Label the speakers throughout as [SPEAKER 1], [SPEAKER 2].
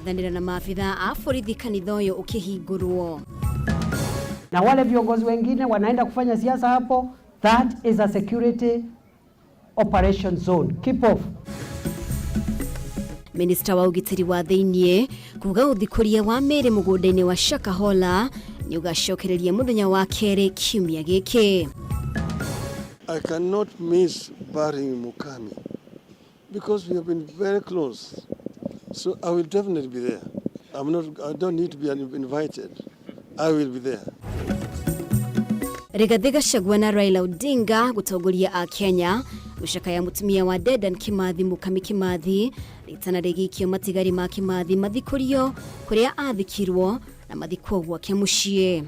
[SPEAKER 1] Dhanira na maafidha aforithi kanithoyo ukihingurwo.
[SPEAKER 2] Na wale viongozi wengine wanaenda kufanya siasa hapo, that is a security operation zone. Keep off.
[SPEAKER 1] Minister wa ugitiri wa thinie kuga uthikuria wa mere mugunda-ini wa Shakahola ni ugacokereria muthenya wa kere kiumia giki.
[SPEAKER 3] I cannot miss burying Mukami because we have been very close. So I will definitely be there. I don't need to be invited. I will be there.
[SPEAKER 1] Rigathi Gachagua na Raila Odinga gutongoria a Kenya gucakaya mutumia wa Dedan Kimathi Mukami Kimathi ritana rigikio matigari ma Kimathi mathikurio kuria athikirwo na mathikwo gwake mucie.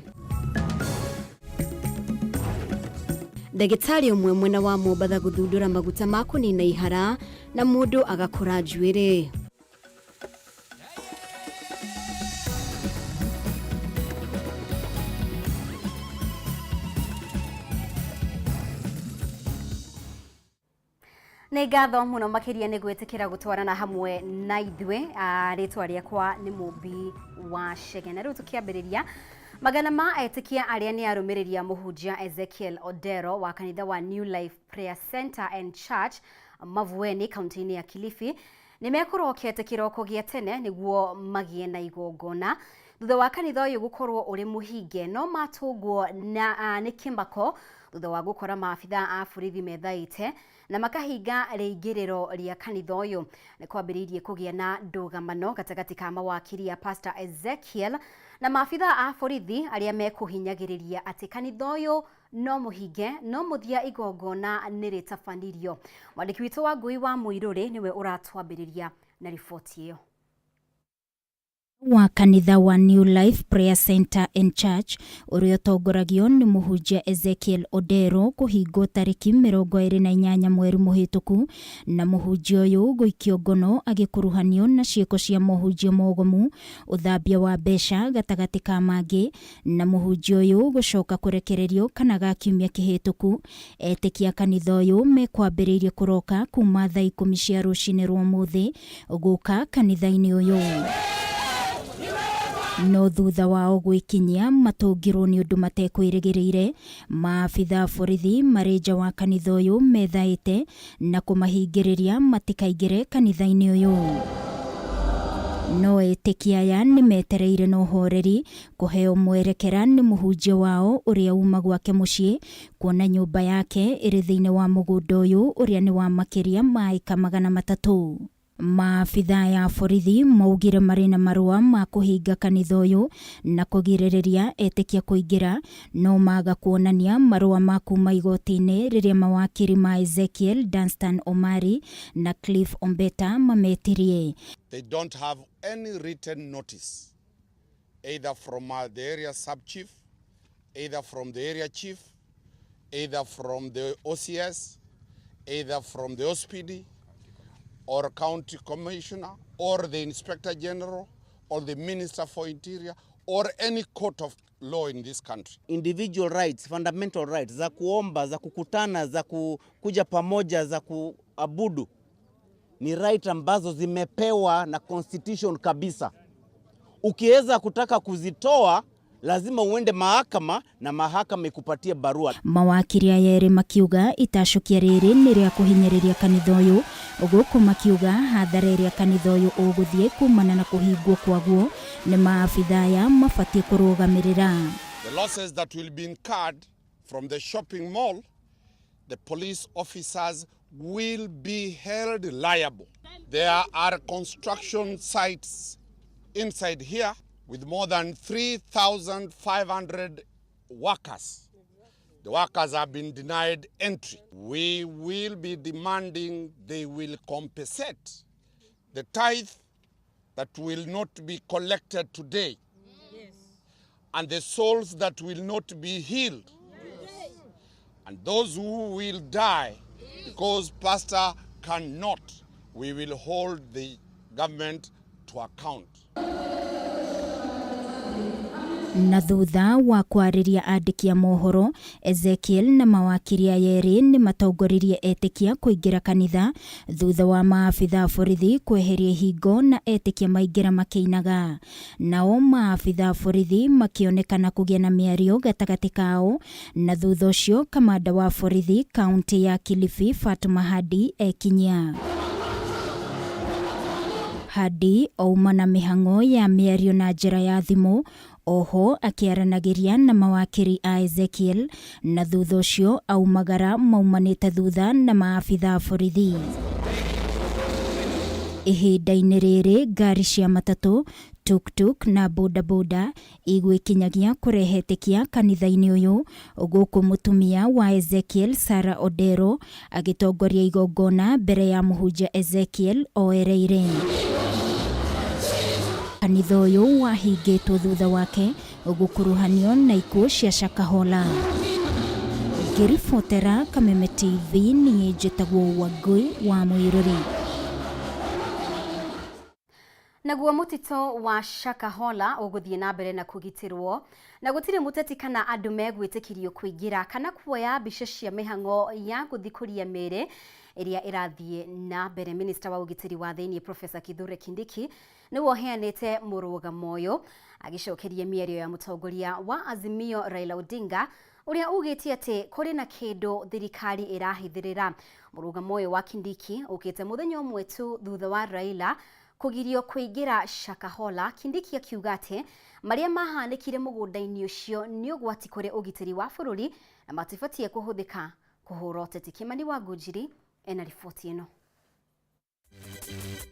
[SPEAKER 1] Ndagitari umwe mwena wa Mombatha guthundura maguta ma kunina ihara na mundu agakora njuire. Negatho muno makiria ni gwetikira gutwarana hamwe na ithwe ritwa riakwa ni Mumbi wa Shege. Na riu tukiambiriria magana ma etikia aria ni arumiriria muhunjia Ezekiel Odero wa kanitha wa New Life Prayer Center and Church Mavueni kaunti-ini ya Kilifi ni mekurokete kiroko gia tene niguo magie na igongona thutha wa kanitha uyu gukorwo uri muhinge no matungwo na ni kimbako thutha wa gukora maafitha a borithi methaite na makahinga reingiriro ria kanitha uyu ni kwambiriirie kugia na ndugamano gatagati ka mawakiri ya Pastor Ezekiel na maafitha a borithi aria mekuhinyagiriria ati kanitha uyu no muhinge no muthia igongona ni ritabanirio. Mwandiki witu wa Ngui wa Muiruri niwe uratwambiriria na ripoti iyo.
[SPEAKER 4] Wa kanitha wa New Life Prayer Center and Church uria tongoragio ni muhunjia Ezekiel Odero kuhingo tariki 28 mweri muhituku na muhunjia uyu guikio ngono agikuruhanio na ciiko cia muhunjia mogomu uthambia wa besha gatagati ka mangi na muhunjia uyu gucoka kurekererio kana gakiumia kihituku. Etikia kanitha uyu mekwambiriirie kuroka kuma thaa 10 cia rucini rwa muthi guka kanitha-ini uyu no thutha wao gwikinyia matungirwo ni undu matekwirigirire maafitha borithi marinja wa kanitha uyu methaite na kumahingiriria matikaingire kanitha-ini uyu. No etikia aya ni metereire no horeri kuheo mwerekera ni muhunjia wao uria uma gwake mucii kuona nyumba yake iri thiini wa mugunda uyu uria ni wa makiria maika 300. Maafitha ya borithi maugire marina marua ma kuhinga kanitha uyu na kugiririria etikia kuingira no maga kuonania marua ma kuma igoti-ini riria mawakiri ma Ezekiel Danstan Omari na Cliff Ombeta mametirie.
[SPEAKER 5] They don't have any written notice either from the area sub-chief, either from the area chief, either from the OCS, either from the OSPD or county commissioner or the inspector general or the minister for interior or any court of law in this country.
[SPEAKER 6] Individual rights, fundamental rights za kuomba, za kukutana, za kuja pamoja, za kuabudu ni right ambazo zimepewa na constitution kabisa. Ukiweza kutaka kuzitoa lazima uende mahakama na mahakama ikupatie barua.
[SPEAKER 4] Mawakiri ayeri makiuga itashukia riri ni ria kuhinyiriria kanitha uyu uguko makiuga hathara iria kanitha uyu uguthie kumana na kuhingwo kwaguo ni maafitha ya mabatie kurugamirira.
[SPEAKER 5] The losses that will be incurred from the shopping mall, the police officers will be held liable. There are construction sites inside here with more than 3,500 workers. The workers have been denied entry. We will be demanding they will compensate the tithe that will not be collected today, and the souls that will not be healed, and those who will die because pastor cannot. We will hold the government to account.
[SPEAKER 4] Na thutha wa kwarĩria andĩki a mohoro, Ezekiel na mawakiri a yerĩ nĩ matongoririe etĩkia kũingĩra kanitha thutha wa maabitha borithi kweheria hingo na etĩkia maingĩra makĩinaga. Nao maabitha borithi makĩonekana kũgĩa na mĩario gatagatĩ kao, na thutha ũcio kamanda wa borithi kaunti ya Kilifi Fatuma Hadi ekinyia. Hadi ouma na mĩhang'o ya mĩario na njĩra ya thimũ, oho akĩaranagĩria na mawakiri a Ezekiel, na thutha ũcio aumagara maumanĩte thutha na maabitha borithi. Ihinda-inĩ rĩrĩ ngari cia matatũ, tuk-tuk na bodaboda igwĩkinyagia kũrehe etĩkia kanitha-inĩ ũyũ, gũkũ mũtumia wa Ezekiel Sarah Odero agĩtongoria igongona mbere ya mũhunjia Ezekiel oereire. Kanitha ũyũ wahingĩtwo thutha wake gũkuruhanio na ikuũ cia Shakahola. Ngĩribotera Kameme TV niĩ njĩtagwo Wangui wa Mũirũri.
[SPEAKER 1] Naguo mũtitũ wa Shakahola ũgũthiĩ na mbere na kũgitĩrwo, na gũtirĩ mũteti kana andũ megwĩtĩkĩrio kũingĩra kana kuoya mbica cia mĩhang'o ya gũthikũria mĩĩrĩ ĩrĩa ĩrathiĩ na mbere. Minister wa ũgitĩri wa thĩinĩ Professor Kithure Kindiki nĩwe ũheanĩte mũrũgamo ũyũ, agĩcokeria mĩario ya mũtongoria wa Azimio Raila Odinga ũrĩa ugĩtie atĩ kũrĩ na kĩndũ thirikari ĩrahithĩrĩra. Mũrũgamo ũyũ wa Kindiki ũkĩte mũthenya ũmwe tu thutha wa Raila kũgirio kũingĩra Shakahola. Kindiki akiuga atĩ marĩa mahanĩkire mũgũnda-inĩ ũcio nĩ ũgwati kũrĩ ũgitĩri wa bũrũri na matibatie kũhũthĩka kũhũra ũteti. Kimani wa Ngũnjiri ena riboti ĩno.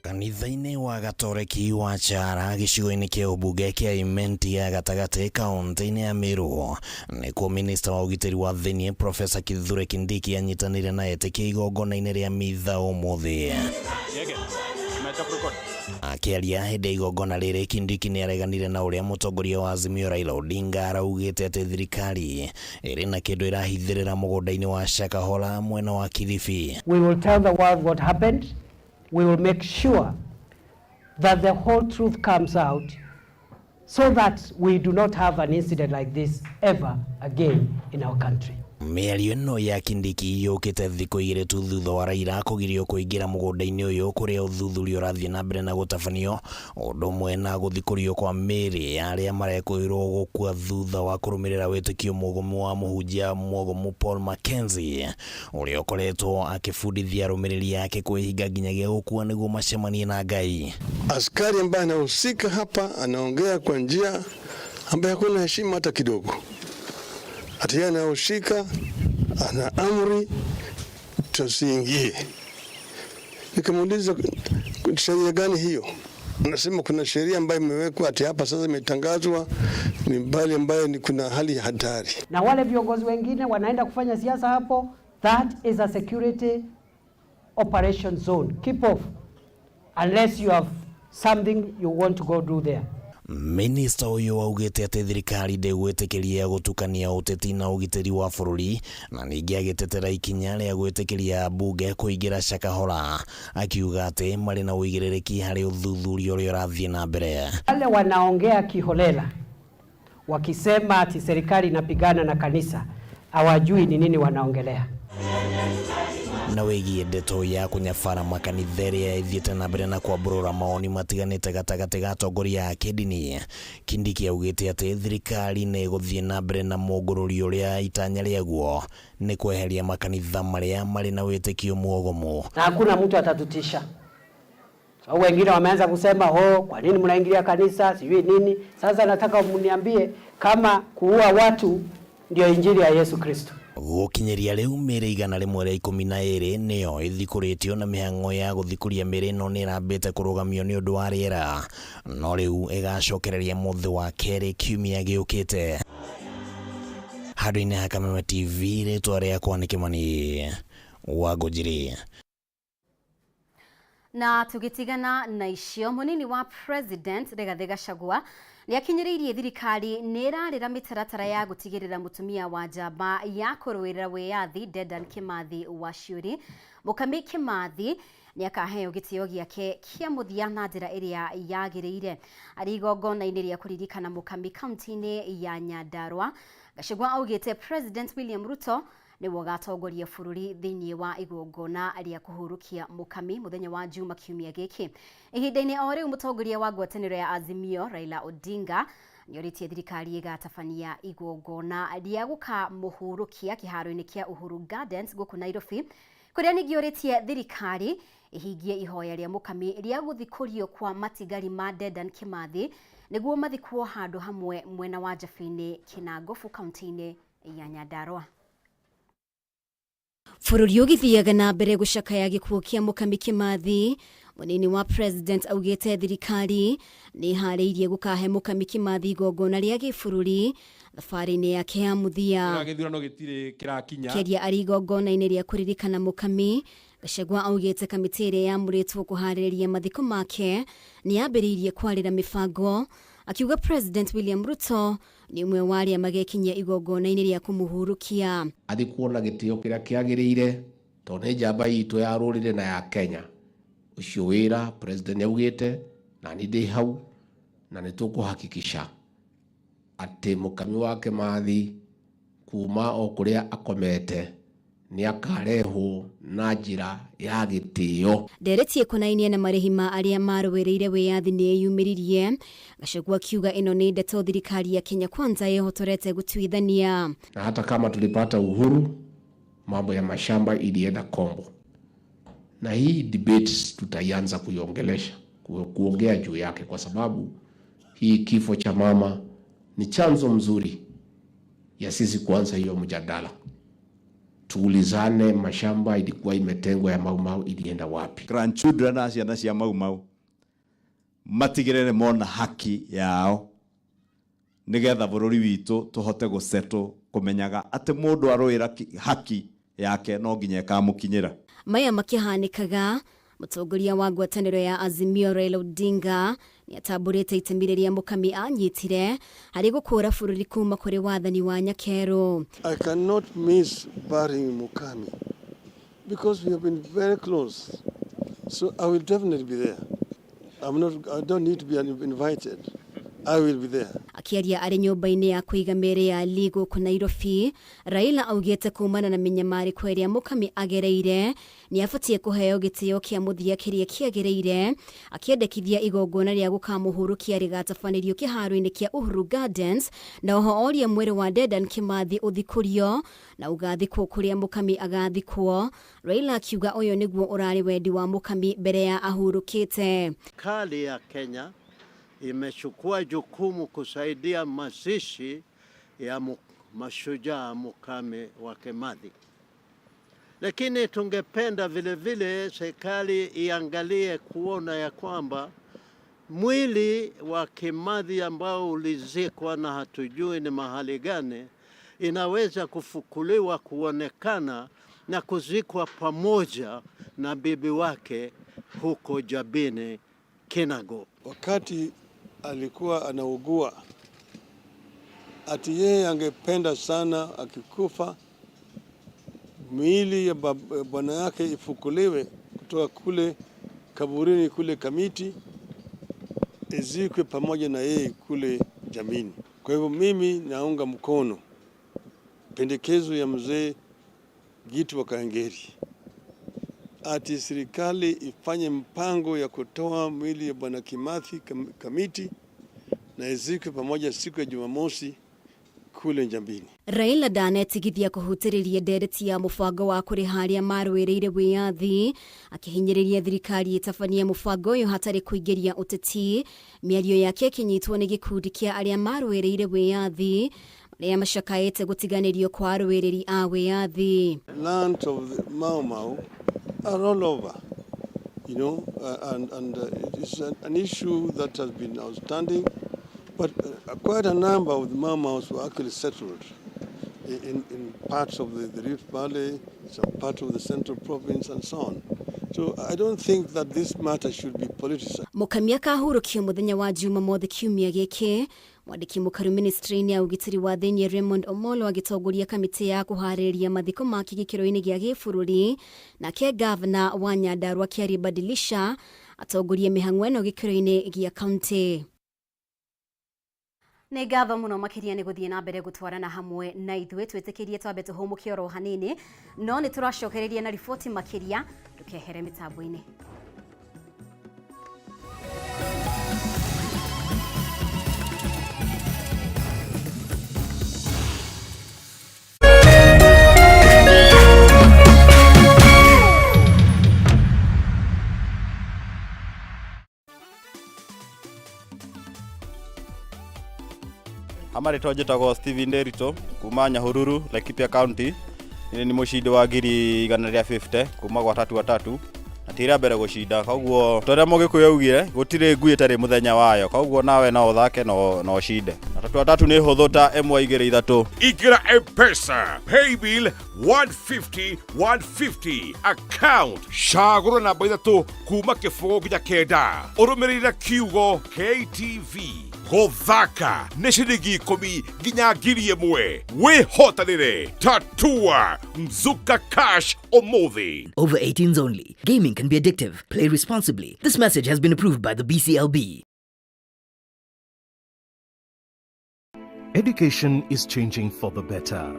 [SPEAKER 7] Kanitha-inĩ wa Gatoreki wa Chara gĩcigo-inĩ kĩa ũmbunge kĩa Imenti ya gatagatĩ kaunti-inĩ ya Meru, nĩkuo minister wa ũgitĩri wa thĩinĩ Professor Kithure Kindiki anyitanĩire na etĩkia igongona-inĩ rĩa mitha ũmũthĩ. Akĩaria hĩndĩ ya igongona rĩrĩ, Kindiki nĩ areganire na ũrĩa mũtongoria wa Azimio Raila Odinga araugĩte atĩ thirikari ĩrĩ na kĩndũ ĩrahithĩrĩra mũgũnda-inĩ wa Shakahola mwena wa Kilifi.
[SPEAKER 2] We will tell the world what happened. We will make sure that the whole truth comes out so that we do not have an incident like this ever again in our country.
[SPEAKER 7] Mĩario ĩno ya Kindiki yũkĩte thikũ igĩrĩ tu thutha wa Raila kũgirio kũingĩra mũgũnda-inĩ ũyũ kũrĩa ũthuthuria ũrathiĩ na mbere na gũtabanio, ũndũ ũmwe na gũthikũrio kwa mĩĩrĩ ya arĩa marekũĩrwo gũkua thutha wa kũrũmĩrĩra wĩtĩkio mũgomu wa mũhunjia mũgomu Paul Mackenzie ũrĩa ũkoretwo akĩbundithia arũmĩrĩri yake kwĩhinga nginyagia gũkua nĩguo macemanie na Ngai.
[SPEAKER 3] Askari ambaye anahusika hapa anaongea kwa njia ambayo hakuna heshima hata kidogo. Ati anahusika, ana amri tusiingie. Nikamuuliza sheria gani hiyo? Anasema kuna sheria ambayo imewekwa ati hapa sasa imetangazwa ni mbali ambayo ni kuna hali ya hatari.
[SPEAKER 2] Na wale viongozi wengine wanaenda kufanya siasa hapo, that is a security operation zone. Keep off unless you have something you want to go do there.
[SPEAKER 7] Minister ũyũ augĩte atĩ thirikari ndĩgwĩtĩkĩria gũtukania ũteti na ũgitĩri wa bũrũri, na ningĩ agĩtetera ikinya rĩa gwĩtĩkĩria mbunge kũingĩra Shakahola, akiuga atĩ marĩ na ũigĩrĩrĩki harĩ ũthuthuria ũrĩa ũrathiĩ na mbere.
[SPEAKER 2] Wale wanaongea kiholela wakisema ati serikali inapigana na kanisa, hawajui ni nini wanaongelea.
[SPEAKER 7] Na wĩgiĩ ndeto ya kũnyabara makanitha ĩrĩa ĩthiĩte na mbere na kwambũrũra mawoni matiganĩte gatagatĩ ga atongoria a kĩndini, Kindiki augĩte atĩ thirikari nĩ ĩgũthiĩ na mbere na mũngũrũri ũrĩa itanya rĩaguo nĩ kweheria makanitha marĩa marĩ na wĩtĩkio mũgomu.
[SPEAKER 2] Na hakuna mtu atatutisha. So wengine wameanza kusema kwa nini mnaingilia kanisa sijui nini. Sasa nataka mniambie kama kuua watu ndio injili ya Yesu Kristo.
[SPEAKER 7] Gũkinyĩria rĩu mĩĩrĩ 112 nĩyo ĩthikũrĩtio na mĩhang'o ya gũthikũria mĩĩrĩ ĩno nĩ ĩrambĩte kũrũgamio nĩ ũndũ wa rĩera, no rĩu ĩgacokereria mũthĩ wa kerĩ kiumia gĩũkĩte. Handũ-inĩ ha Kameme TV, rĩtwa rĩakwa nĩ Kimani wa Ngũnjiri.
[SPEAKER 1] Na tugitigana na icio, munini wa president Rigathi Gachagua ni akinyiriirie thirikari nĩ ĩrarĩra mĩtaratara ya gũtigĩrĩra mũtumia wa njamba ya kũrũĩrĩra wĩyathi Dedan Kimathi wa Ciuri. Mũkami Kimathi nĩ akaheo gĩtĩo gĩake kĩa mũthia na njĩra ĩrĩa yagĩrĩire. Arĩ igongona-inĩ rĩa kũririkana Mukami kaunti-inĩ ya Nyandarua, Gachagua augĩte President William Ruto nĩwe gatongoria bũrũri thĩinĩ wa igongona rĩa kũhurũkia Mukami mũthenya wa Juma kiumia gĩkĩ. Ihinda-inĩ o rĩu mũtongoria wa ngwatanĩro ya Azimio Raila Odinga nĩoritie thirikari ĩgatabania igongona rĩa gũkamũhurũkia kĩharo-inĩ kĩa Uhuru Gardens gũkũ Nairobi, kũrĩa ningĩ oritie thirikari ihingie ihoya rĩa Mukami rĩa gũthikũrio kwa matigari ma Dedan Kimathi nĩguo mathikwo handũ hamwe mwena wa Njabĩ-inĩ Kinangofu kaunti-inĩ ya Nyandarua. Bũrũri ũgĩthiaga na mbere gũcakaya gĩkuũ kĩa Mukami Kimathi, mũnini wa president augĩte thirikari nĩ harĩirie gũkahe Mukami Kimathi igongona rĩa gĩbũrũri thabarĩ-inĩ yake ya mũthia. Kĩaria arĩ igongona-inĩ rĩa kũririkana Mukami, Gachagua augĩte kamĩtĩ ĩrĩa yamũrĩtwo kũharĩrĩria mathiko make nĩ yambĩrĩirie kwarĩra mĩbango, akiuga President William Ruto nĩ ũmwe wa arĩa magekinyia igongona-inĩ rĩa kũmũhurũkia.
[SPEAKER 8] Athikwo na gĩtĩo kĩrĩa kĩagĩrĩire tondũ nĩ njamba itũ ya rũrĩrĩ na ya Kenya. Ũcio wĩra president nĩaugĩte na nĩ ndĩ hau na nĩ tũkũhakikisha atĩ Mukami wa Kimathi kuma o kũrĩa akomete nĩ akarehwo na njĩra ya gĩtĩo. Nderetie konainie na marĩhi ma arĩa marũĩrĩire wĩyathi nĩ yumĩririe. Gachagua kiuga ĩno nĩ ndeto thirikari ya Kenya Kwanza yehotorete gũtuithania. Na hata kama tulipata uhuru, mambo ya mashamba ilienda kombo. Na hii debates tutaianza kuiongelesha, kuongea juu yake kwa sababu hii kifo cha mama ni chanzo mzuri ya sisi kuanza hiyo mjadala. Tuulizane mashamba ilikuwa imetengwa ya Mau Mau ilienda wapi.
[SPEAKER 9] Grandchildren na ciana cia Mau Mau matigirere mona haki yao nigetha bũrũri witũ tũhote gũsettle kũmenyaga atĩ mũndũ arũĩra haki yake no nginya ĩkamũkinyĩra.
[SPEAKER 1] Maya makĩhanĩkaga, mũtongoria wa ngwatanĩro ya Azimio Raila Odinga nĩ atambũrĩte itemi rĩrĩa Mukami anyitire harĩ gũkũra bũrũri kuma kũrĩ wathani wa Nyakeru.
[SPEAKER 3] I cannot miss burying Mukami because we have been very close. So I will definitely be there. I don't need to be invited. I will be there.
[SPEAKER 1] Akiaria arĩ nyũmba-inĩ ya kũiga mĩĩrĩ ya Ligo kũ Nairobi, Raila augĩte kumana na mĩnyamarĩko ĩrĩa Mukami agereire nĩ abatie kũheo gĩtĩo kĩa mũthia kĩrĩa kĩagĩrĩire, akĩendekithia igongona rĩa gũkamũhurũkia rĩgatabanĩrio kĩharo-inĩ kĩa Uhuru Gardens, na oho oria mwĩrĩ wa Dedan Kimathi ũthikũrio na ũgathikwo kũrĩa Mukami agathikwo. Raila akiuga ũyũ nĩguo ũrarĩ wendi wa Mukami mbere ya ahurũkĩte.
[SPEAKER 10] Serikali ya Kenya imechukua jukumu kusaidia mazishi ya mashujaa Mukami wa Kimathi. Lakini tungependa vile vile serikali iangalie kuona ya kwamba mwili wa Kimathi ambao ulizikwa na hatujui ni mahali gani inaweza kufukuliwa kuonekana na kuzikwa pamoja na bibi wake huko Njabĩ-inĩ Kinangofu.
[SPEAKER 3] Wakati alikuwa anaugua, ati yeye angependa sana akikufa miili ya bwana yake ifukuliwe kutoka kule kaburini kule Kamiti, izikwe pamoja na yeye kule Njabĩ-ini. Kwa hivyo mimi naunga mkono pendekezo ya mzee Gitu wa Kaengeri ati serikali ifanye mpango ya kutoa mwili ya bwana Kimathi Kamiti na izikwe pamoja siku ya Jumamosi kule Njabĩ-ini.
[SPEAKER 1] Raila ndanetigithia kũhutĩrĩria ndereti ya mũbango wa kũrĩha arĩa marũĩrĩire wĩyathi, akĩhinyĩrĩria thirikari ĩtabanie mũbango ũyũ hatarĩ kũingĩria ũteti. Mĩario yake ĩkĩnyitwo nĩ gĩkundi kĩa arĩa marũĩrĩire wĩyathi arĩa macakaĩte gũtiganĩrio kwa arũĩrĩri a wĩyathi.
[SPEAKER 3] Land of the Mau Mau are all over, you know, and it is an issue that has been outstanding, but quite a number of the Mau Maus were actually settled in parts of the Rift Valley, some part of the Central Province and so on. So I don't think that this matter should be politicized.
[SPEAKER 1] Mukami akahurũkio mũthenya wa Jumamothi kiumia gĩkĩ, Mwandiki mukaru ministry-ini ya ugitiri wa thiini Raymond Omolo agitongoria kamiti ya kuharĩrĩria mathiko ma gĩkĩro-inĩ gĩa gĩbũrũri, nake gavana wa Nyandarua Kiari Badilisha atongoria mĩhang'o ĩno gĩkĩro-inĩ gĩa kaunti. Nĩ ngatho mũno makĩria nĩ gũthiĩ na mbere gũtwarana hamwe na ithuĩ, twĩtĩkĩrie twambe tũhũmũke oro hanini, no nĩ tũracokereria na riboti makĩria tũkehere mĩtambo-inĩ.
[SPEAKER 11] Amari tojetago Steven Derito kuma Nyahururu Laikipia County. Ni mushindi wa ngiri 150 kuma gwa tatu na tira mbere gushinda, koguo toria mugikuyu augire gutire ngui tari muthenya wayo, koguo nawe no uthake no shinde. Na tatu ni huthu ta M2 3
[SPEAKER 12] igira M-Pesa paybill 150 account shagura namba 3 kuma kifungo nginya kenda urumirira kiugo KTV Gothaka nishirigi 10 nginya ngiri 1 wihotanire tatua mzuka cash omothi.
[SPEAKER 13] Over 18s only. Gaming can be addictive. Play responsibly. This message has been approved by the BCLB.
[SPEAKER 14] Education is changing for the better.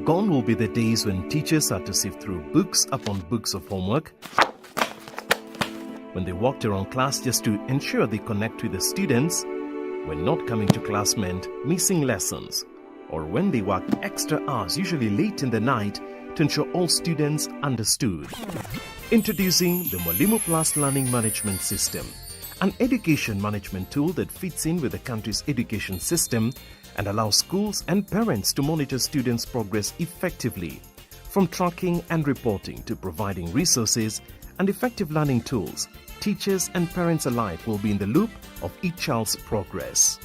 [SPEAKER 14] Gone will be the days when teachers had to sift through books upon books of homework, when they walked around class just to ensure they connect with the students, when not coming to class meant missing lessons, or when they worked extra hours, usually late in the night, to ensure all students understood. Introducing the Mwalimu Plus Learning Management System, an education management tool that fits in with the country's education system and allows schools and parents to monitor students' progress effectively. From tracking and reporting to providing resources and effective learning tools, teachers and parents alike will be in the loop of each child's progress.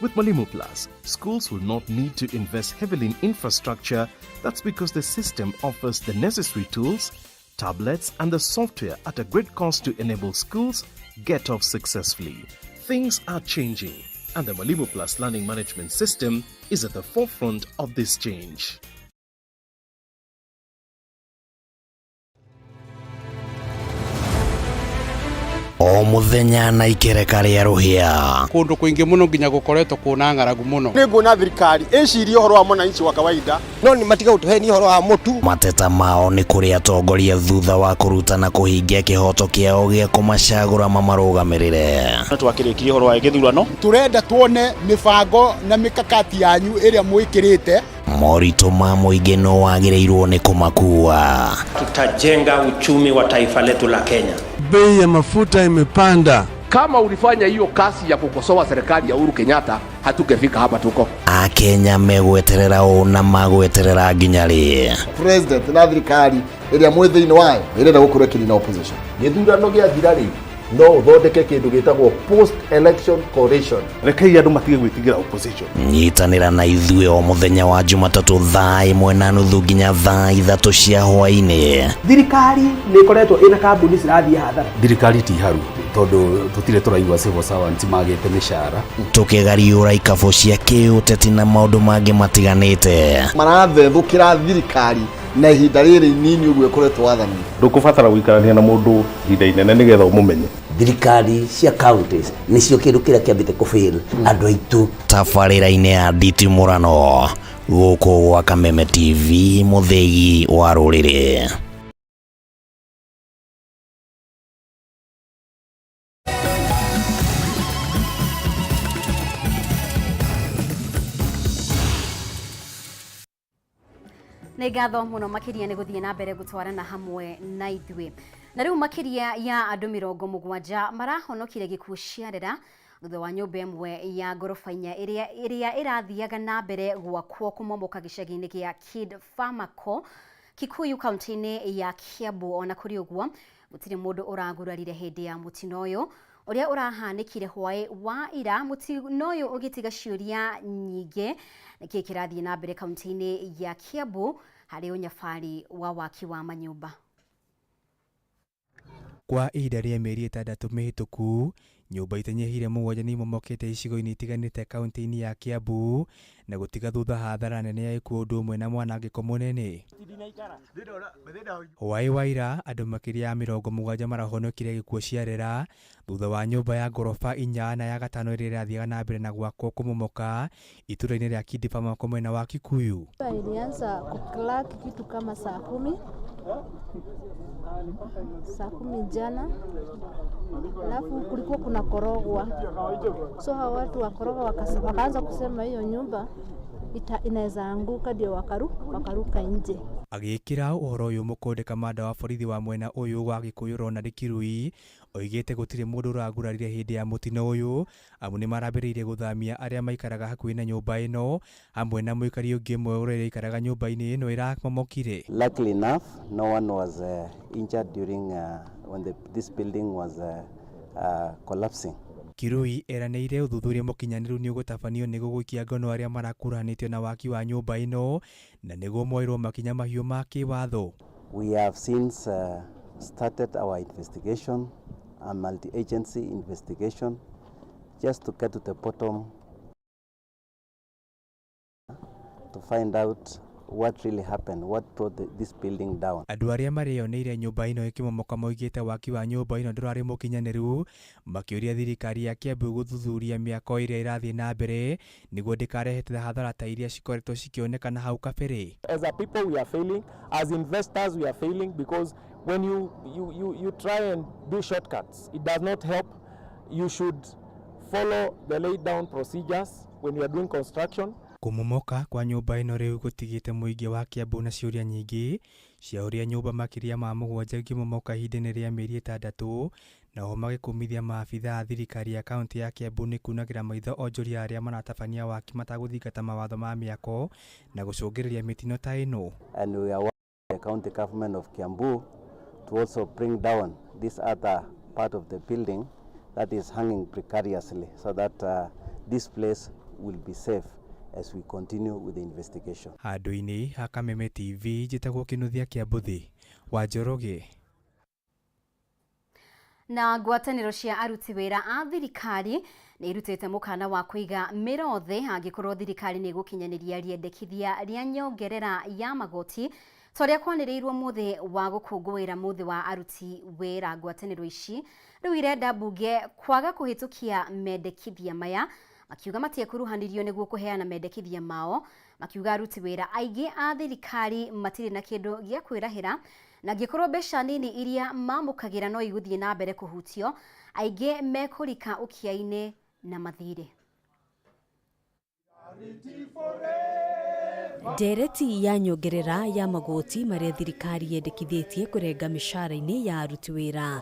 [SPEAKER 14] With Mwalimu Plus, schools will not need to invest heavily in infrastructure. That's because the system offers the necessary tools, tablets, and the software at a great cost to enable schools get off successfully. Things are changing, and the Mwalimu Plus Learning Management System is at the forefront of this change.
[SPEAKER 7] O muthenya na ikereka ria ruhia
[SPEAKER 15] kundu kuingi muno nginya gukoretwo kuna ng'aragu muno.
[SPEAKER 16] Ninguna thirikari icirie uhoro wa mwananchi wa kawaida no ni matiga utuheni uhoro wa mutu.
[SPEAKER 7] Mateta mao ni kuri atongoria thutha wa kurutana kuhingia kihoto kiao gia kumacagura mamarugamirire.
[SPEAKER 16] Twakirikirie uhoro wa githurano, turenda tuone mibango na mikakati yanyu iria mwikirite.
[SPEAKER 7] Morito ma muingi no wagiriirwo ni kumakua.
[SPEAKER 17] Tutajenga uchumi wa taifa letu la Kenya.
[SPEAKER 3] Bei ya mafuta imepanda.
[SPEAKER 18] Kama ulifanya hiyo kasi ya kukosoa serikali ya Uhuru Kenyatta, hatungefika hapa tuko.
[SPEAKER 7] Akenya megweterera na magweterera nginyari.
[SPEAKER 16] President na thirikari iria mwithini wayo irenda gukurekiri na opposition.
[SPEAKER 19] Githurano gia thirari no uthondeke kindu gitagwo post election coalition.
[SPEAKER 14] Rekei andu matige gwitigira opposition.
[SPEAKER 7] Nyitanira na ithuĩ o muthenya wa Jumatatu thaa 1:30 nginya thaa 3 cia hwaĩ-inĩ.
[SPEAKER 2] Thirikari nĩ ikoretwo ina kambuni cirathiĩ hathara.
[SPEAKER 20] Thirikari ti haru tondu tutire turaigua civil servants magite mishara.
[SPEAKER 7] Tukigariũra ikabo cia kĩũteti na maũndũ mangĩ matiganĩte.
[SPEAKER 16] Marathethũkĩra thirikari na ihinda rĩrĩ inini ũguo ĩkoretwo wathani.
[SPEAKER 14] Ndukubatara gũikarania na mũndũ ihinda inene nĩgetha ũmũmenye.
[SPEAKER 20] Thirikari cia counties nicio kĩndũ kĩrĩa kĩambĩte kũfail andũ aitũ.
[SPEAKER 7] Tabarĩra-inĩ ya nditimũrano gũkũ gwa Kameme TV, mũthegi wa rũrĩrĩ.
[SPEAKER 1] Nĩ ngatho mũno makĩria nĩ gũthiĩ na mbere gũtwarana hamwe na ithuĩ. Na rĩu makĩria ya andũ 70 marahonokire gĩkuũ ciarera thutha wa nyũmba ĩmwe ya ngoroba-inya ĩrĩa ĩrathiaga na mbere gwakwo kũmomoka gĩcagi-inĩ gĩa Kid Pharmaco Kikuyu kaunti-inĩ ya Kiambu. Ona kũrĩ ũguo gũtirĩ mũndũ ũragurarire hĩndĩ ya mũtino ũyũ ũrĩa ũrahanĩkire hwaĩ wa ira. Mũtino ũyũ ũgĩtiga ciũria nyingĩ nĩkĩĩ kĩrathiĩ na mbere kaunti-inĩ ya Kiambu harĩ ũnyabari wa waki wa manyũmba.
[SPEAKER 21] Kwa ihinda rĩa mĩeri 6 mĩhĩtũku, nyumba itenyehire mugwanja ni momokete icigo-inĩ itiganĩte kaunti-inĩ ya Kiambu na gũtiga thutha hathara nene ya ikuũ ũndũ ũmwe na mwanangĩko mũnene. Waira andũ makĩria ya 70 marahonokire gĩkuũ ciarera thutha wa nyũmba ya ngorofa 4 na ya 5 ĩrĩa ĩrathiaga na mbere na gwakwo kũmomoka itũũra-inĩ rĩa Kidipama mwena wa Kikuyu.
[SPEAKER 22] Ilianza kuklaki kitu kama saa 10 jana, alafu kulikuwa kuna korogwa, so hawa watu wa korogwa wakaanza kusema hiyo nyumba inaweza anguka, ndio wakaruka nje.
[SPEAKER 21] Agĩkĩra ũhoro ũyũ mũkonde kamanda wa borithi wa mwena ũyũ wa Gĩkũyũ Ronald Kirui oigĩte gũtirĩ mũndũ ũragurarire hĩndĩ ya mũtino ũyũ, amu nĩ marambĩrĩirie gũthamia arĩa maikaraga hakuhĩ na nyũmba ĩno hamwe na mũikari ũngĩ ũmwe ũrĩa aikaraga nyũmba-inĩ ĩno ĩramomokire.
[SPEAKER 23] Luckily enough, no one was injured during when this building was collapsing.
[SPEAKER 21] Kirui eranĩire ũthuthuria mũkinyanĩru nĩ ũgũtabanio nĩguo gũikia ngono arĩa marakuruhanĩtio na waki wa nyũmba ĩno na nĩguo moerwo makinya mahiũ ma kĩwatho.
[SPEAKER 23] We have since started our investigation, a multi-agency investigation, just to get to the bottom to find out what really happened, what brought this building down.
[SPEAKER 21] Andũ arĩa marĩoneire nyũmba ĩno ĩkĩmomoka moigĩte waki wa nyũmba ĩno ndũrarĩ mũkinyanĩru, makĩũria thirikari ya Kiambu gũthuthuria mĩako ĩrĩa ĩrathiĩ na mbere nĩguo ndĩkarehete hathara ta iria cikoretwo cikĩonekana hau kabere.
[SPEAKER 24] As a people we are failing, as investors we are failing, because when you try and do shortcuts, it does not help. You should follow the laid down procedures when you are doing construction.
[SPEAKER 21] Kũmomoka kwa nyũmba ĩno rĩu gũtigĩte mũingĩ wa Kiambu na ciũria nyingĩ cia ũrĩa nyũmba makĩria ma 7 ikĩmomoka ihinda-inĩ rĩa mĩeri 6, nao magĩkũmithia maabitha a thirikari ya kaunti ya Kiambu nĩ kunagĩra maitho onjoria arĩa maratabania waki matagũthingata mawatho ma mĩako na gũcũngĩrĩria mĩtino ta ĩno.
[SPEAKER 23] And we are working with the county government of Kiambu to also bring down this other part of the building that is hanging precariously, so that this place will be safe as we continue with the investigation.
[SPEAKER 21] Handũ-inĩ ha Kameme TV njĩtagwo Kĩnuthia Kĩambuthi wa Njoroge.
[SPEAKER 1] Na ngwatanĩro cia aruti wĩra a thirikari nĩ irutĩte mũkana wa kũiga mĩrothe angĩkorwo thirikari nĩ gũkinyanĩria rĩendekithia rĩa nyongerera ya magoti twarĩa kwanĩrĩirwo mũthĩ wa gũkũngũĩra mũthĩ wa aruti wĩra. Ngwatanĩro ici rĩu irenda mbunge kwaga kũhĩtũkia mendekithia maya, makiuga matiekuruhanirio nĩguo kũheana mendekithia mao, makiuga aruti wĩra aingĩ a thirikari matirĩ na kĩndũ gĩa kwĩrahĩra na angĩkorwo mbeca nini iria mamũkagĩra no igũthiĩ na mbere kũhutio, aingĩ mekũrika ũkia-inĩ na mathirĩ.
[SPEAKER 25] Ndereti ya nyongerera ya magoti marĩa thirikari yendekithĩtie kũrenga mĩcara-inĩ ya aruti wĩra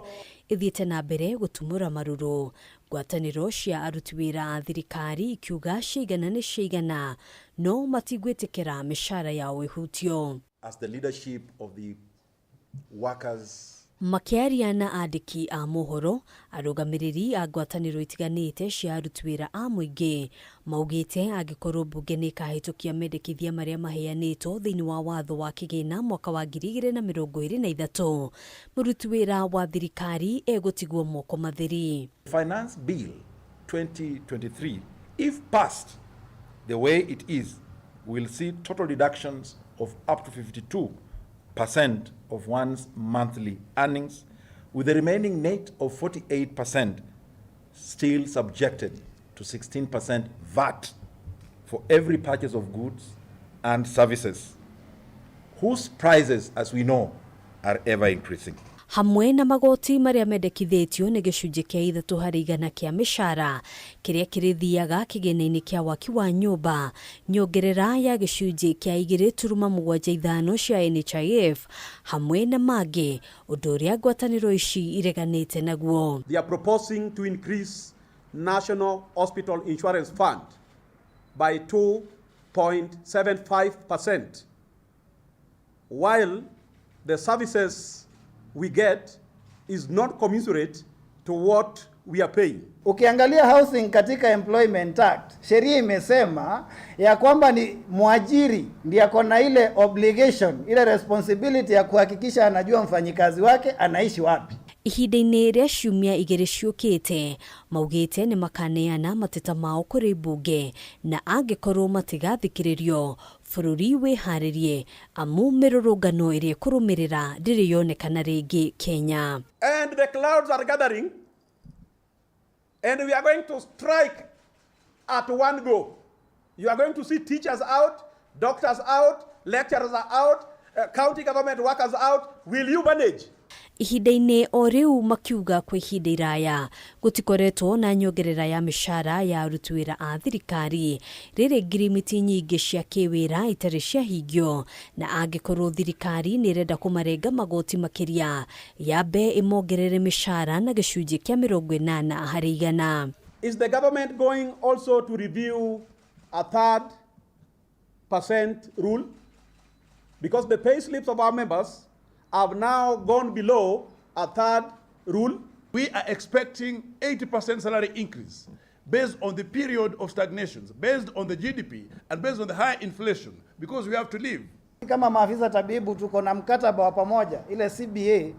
[SPEAKER 25] ithiĩte na mbere gũtumũra marũrũ. Ngwatanĩro cia aruti wĩra a thirikari ikiuga ciigana nĩ ciigana no matigwĩtĩkĩra mĩcara yao ĩhutio.
[SPEAKER 26] As the leadership of the workers,
[SPEAKER 25] Makĩaria na andĩki a mohoro, arũgamĩrĩri a ngwatanĩro itiganĩte cia aruti wĩra a mũingĩ maugĩte angĩkorwo mbunge nĩ ĩkahĩtũkia mendekithia marĩa maheanĩtwo thĩinĩ wa watho wa kĩgĩna mwaka wa 2023, mũruti wĩra wa thirikari egũtigwo moko matheri.
[SPEAKER 26] Finance Bill 2023, if passed the way it is, will see total deductions of up to 52% of one's monthly earnings, with the remaining net of 48% still subjected to 16% VAT for every purchase of goods and services, whose prices, as we know, are ever increasing.
[SPEAKER 25] Hamwe na magoti marĩa mendekithĩtio nĩ gĩcunjĩ kĩa 3% kĩa mĩcara kĩrĩa kĩrĩthiaga kĩgĩna-inĩ kĩa waki wa nyũmba, nyongerera ya gĩcunjĩ kĩa 2.75 cia NHIF hamwe na mangĩ, ũndũ ũrĩa ngwatanĩro ici ireganĩte naguo.
[SPEAKER 27] They are proposing to increase National Hospital Insurance Fund by 2.75%, while the services we get is not commensurate to what we are paying.
[SPEAKER 28] Ukiangalia housing katika Employment Act, sheria imesema ya kwamba ni mwajiri ndiye akona ile obligation, ile responsibility ya kuhakikisha anajua mfanyikazi wake anaishi wapi.
[SPEAKER 25] Ihinda-inĩ rĩa ciumia igĩrĩ ciũkĩte, maugĩte nĩ makaneana mateta mao kũrĩ mbunge na angĩkorwo matigathikĩrĩrio, bũrũri wĩharĩrie amu mĩrũrũngano ĩrĩa kũrũmĩrĩra ndĩrĩ yonekana rĩngĩ Kenya.
[SPEAKER 27] And the clouds are gathering, and we are going to strike at one go. You are going to see teachers out, doctors out, lecturers are out, county government workers out. Will you manage?
[SPEAKER 25] Ihinda-inĩ o rĩu makiuga kwa ihinda iraya gũtikoretwo na nyongerera ya mĩcara ya aruti wĩra a thirikari, rĩrĩ ngirimiti nyingĩ cia kĩwĩra itarĩ ciahingio, na angĩkorwo thirikari nĩ ĩrenda kũmarenga magoti makĩria, yambe ĩmongerere mĩcara na gĩcunjĩ kĩa 80 harĩ igana.
[SPEAKER 27] Is the government going also to review a 3% rule? Because the pay slips of our members have now gone below a 3rd rule.
[SPEAKER 4] We are expecting 80% salary increase based on the period of stagnations, based on the GDP, and based on the high inflation, because we have to live.
[SPEAKER 28] Kama maafisa tabibu tuko na mkataba wa pamoja, ile CBA,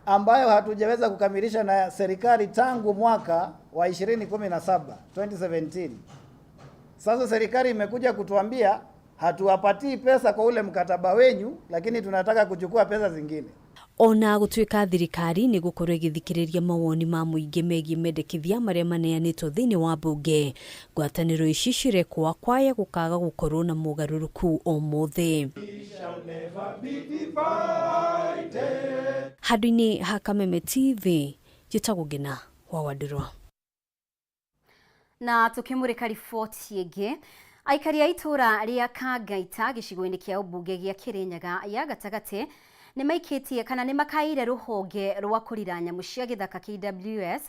[SPEAKER 28] ambayo hatujaweza kukamilisha na serikali tangu mwaka wa 2017. Sasa serikali imekuja kutuambia hatuwapatii pesa kwa ule mkataba wenyu, lakini tunataka kuchukua pesa zingine.
[SPEAKER 25] Ona gũtuĩka thirikari nĩ gũkorwo ĩgĩthikĩrĩria mawoni ma mũingĩ megiĩ mendekithia marĩa maneanĩtwo thĩinĩ wa mbunge, ngwatanĩro ici cirekwo kwaya gũkaga gũkorwo na mogarũrũku o mothe. Handũ-inĩ ha Kameme TV, njĩtagwo Ngina wa Wandĩrwa.
[SPEAKER 1] Na tukimurika riboti ĩngĩ, aikari a itũra rĩa Kangaita gĩcigo-inĩ kĩa ũmbunge gĩa Kirinyaga ya gatagatĩ nĩ maikĩtie kana nĩ makaire rũhonge rwa kũrira nyamũ cia gĩthaka KWS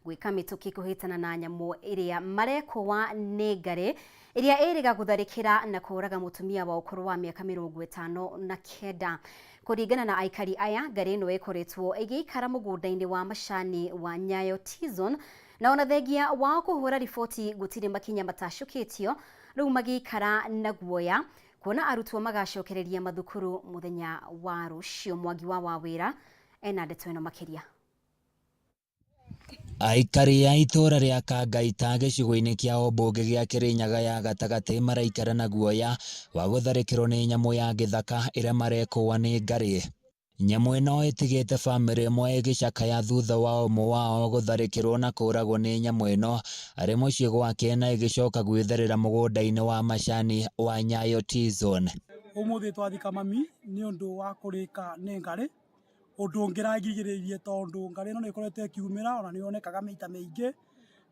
[SPEAKER 1] gwĩka mĩtũkĩ kũhĩtana na nyamũ ĩrĩa marekwa nĩ ngarĩ ĩrĩa ĩrĩga gũtharĩkĩra na kũraga mũtumia wa ũkũrũ wa mĩaka 59. Kũringana na aikari aya, ngarĩ ĩno ĩkoretwo ĩgĩikara mũgũnda-inĩ wa macani wa Nyayo T-Zone, na ona thengia wa kũhũra riboti gũtirĩ makinya matacũkĩtio, rĩu magĩikara na guoya kuona arutwo magacokereria mathukuru mũthenya wa rũciũ. Mwangi wa Wawĩra ena ndeto ĩno makĩria.
[SPEAKER 7] Aikari a itũra rĩa Kangaita gĩcigo-inĩ kĩa ũmbunge gĩa Kirinyaga ya gatagatĩ maraikara na guoya wa gũtharĩkĩrwo nĩ nyamũ ya gĩthaka ĩrĩa marekwa nĩ ngarĩ. Nyamũ ĩno ĩtigĩte bamĩrĩ ĩmwe ĩgĩcakaya thutha wa ũmwe wao gũtharĩkĩrwo na kũragwo nĩ nyamũ ĩno arĩ mũciĩ gwake na ĩgĩcoka gwĩtherera mũgũnda-inĩ wa macani wa Nyayo T-Zone.
[SPEAKER 5] Ũmũthĩ twathika mami nĩ ũndũ wa kũrĩka nĩ ngarĩ, ũndũ ngĩragirĩrĩirie tondũ ngarĩ ĩno nĩ ĩkoretwo ĩkiumĩra ona nĩ yonekaga maita maingĩ,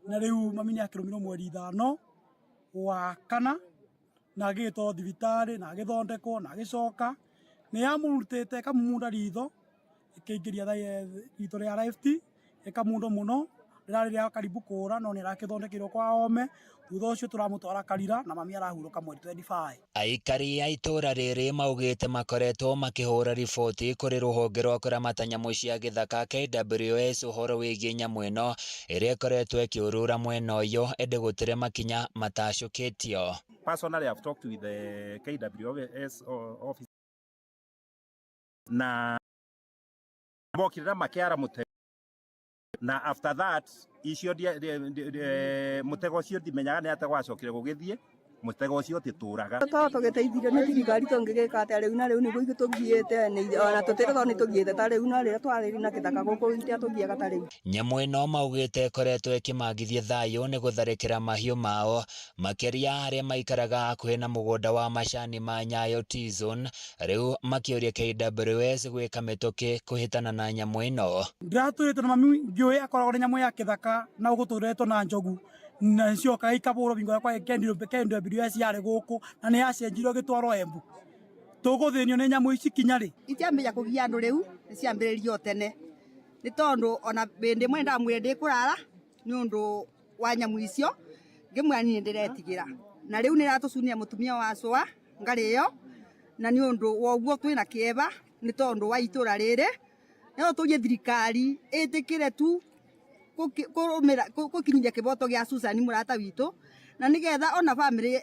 [SPEAKER 5] na rĩu mami nĩ akĩrũmirwo mweri 5 wa kana na agĩtwarwo thibitarĩ na agĩthondekwo na agĩcoka nĩ yamũrutĩte ĩkamumunda ritho, ĩkĩingĩria ritho rĩa left, ĩkamunda mũno, rĩrarĩ rĩa karibu kũra no nĩ arakĩthondekerwo kwa ome. Thutha ũcio tũramũtwara Karira na mami arahurũka mweri 25.
[SPEAKER 7] Aikari a itũra rĩrĩ maugĩte makoretwo makĩhũra riboti kũrĩ rũhonge rwa kũramata nyamũ cia gĩthaka KWS ũhoro wĩgiĩ nyamũ ĩno ĩrĩa ĩkoretwo ĩkĩũrũra mwena ũyũ, ĩndĩ gũtirĩ makinya matacũkĩtio.
[SPEAKER 6] Personally, I've talked with the KWS office na mokirira makiara mutego, na after that icio mutego ucio ndimenyaga nĩ atego acokire gũgĩthiĩ mutego ucio titũraga
[SPEAKER 8] tũgĩteithirio nĩ thirikari tũngĩgĩka atĩa rĩu na rĩu nĩguo itũthiĩte ona tũtirĩ nĩ tũthiĩte ta rĩu na rĩrĩa twarĩ na gĩthaka gũkũ itĩa tũthiaga ta rĩu.
[SPEAKER 7] Nyamũ ĩno maugĩte ĩkoretwo ĩkĩmagithia thayũ nĩ gũtharĩkĩra mahiũ mao, makĩria arĩa maikaraga hakuhĩ na mũgũnda wa macani ma Nyayo T-Zone, rĩu makĩũria KWS gwĩka mĩtũkĩ kũhĩtana na nyamũ ĩno.
[SPEAKER 5] Ndiratwĩrĩte na mami ngĩũĩ akoragwo nĩ nyamũ ya gĩthaka na gũtũretwo na njogu na cionka ikabũrwo bingo yakwa KWS yarĩ gũkũ na nĩ yacenjirwo gĩtwarwo Embu. Tũgũthĩnio nĩ nyamũ ici kinya rĩ?
[SPEAKER 8] Itiambĩrĩria kũgia andũ rĩu, nĩ ciambĩrĩirio tene. Nĩ tondũ ona bĩndĩ mwe ndamwĩre ndĩkũrara nĩ ũndũ wa nyamũ icio, ngĩmwĩra niĩ ndĩretigĩra. Na rĩu nĩ ratũcunia mũtumia wa cũa ngarĩ ĩyo, na nĩ ũndũ wa ũguo twĩna kĩeba nĩ tondũ wa itũra rĩrĩ. Nĩyo tũgie thirikari ĩtĩkĩre tu gũkinyia kĩboto gĩa Susan mũrata witũ, na nĩgetha ona bamĩrĩ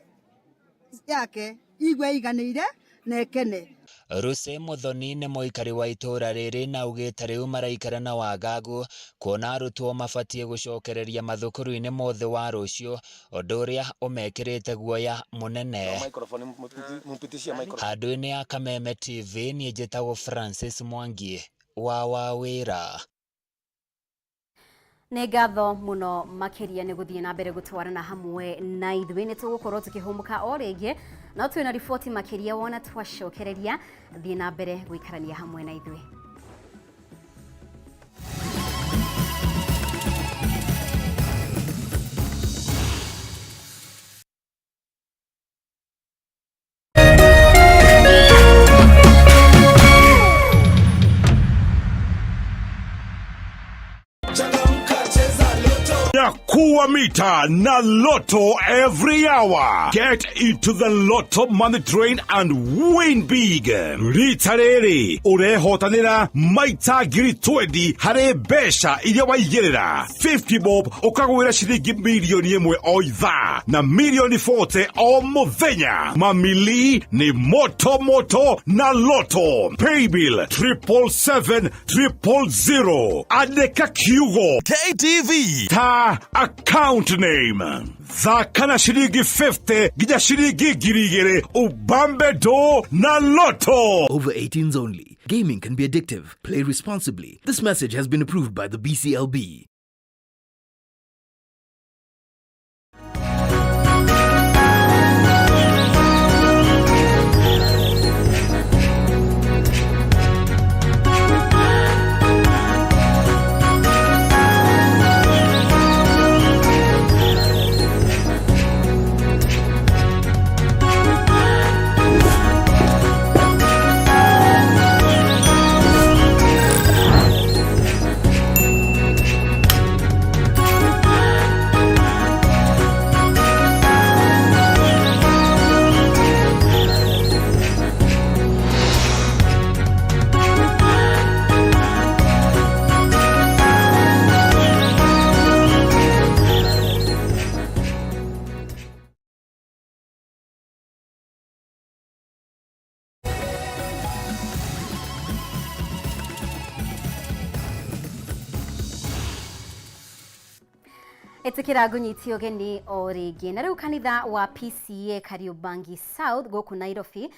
[SPEAKER 8] yake igwe iganĩire na ekene.
[SPEAKER 7] Ruse Muthoni nĩ mũikari wa itũra rĩrĩ na ugĩte rĩu maraikara na wagagu kuona arutwo mabatie gũcokereria mathukuru-inĩ mothe wa rũciũ ũndũ ũrĩa ũmekĩrĩte guoya mũnene. Handũ-inĩ ya Kameme TV niĩ njĩtagwo Francis Mwangi wa wĩra.
[SPEAKER 1] Nĩ ngatho mũno makĩria nĩ gũthiĩ na mbere gũtwarana hamwe na ithuĩ nĩ tũgũkorwo tũkĩhũmũka o rĩngĩ no twĩna riboti makĩria wona twacokereria thiĩ na mbere gũikarania hamwe na ithuĩ.
[SPEAKER 3] Kuwa mita na Lotto every hour. Get into the Lotto money train and win big. Ritarere urehotanira maita ngiri 20 hare besha iria waigerera. 50 bob ukagwira shilingi milioni 1 o ithaa na milioni 40 o muthenya. Mamili ni moto na Lotto. Paybill 77700. Andika kiugo KTV ta account name. Thakana shilingi 50 gija shilingi girigere ubambe do na Lotto.
[SPEAKER 9] Over 18s only. Gaming can be addictive. Play responsibly. This message has been approved by the BCLB.
[SPEAKER 1] Etikira ngunyiti ogeni o rĩngĩ na rĩu kanitha wa PCA Kariobangi South gũkũ Nairobi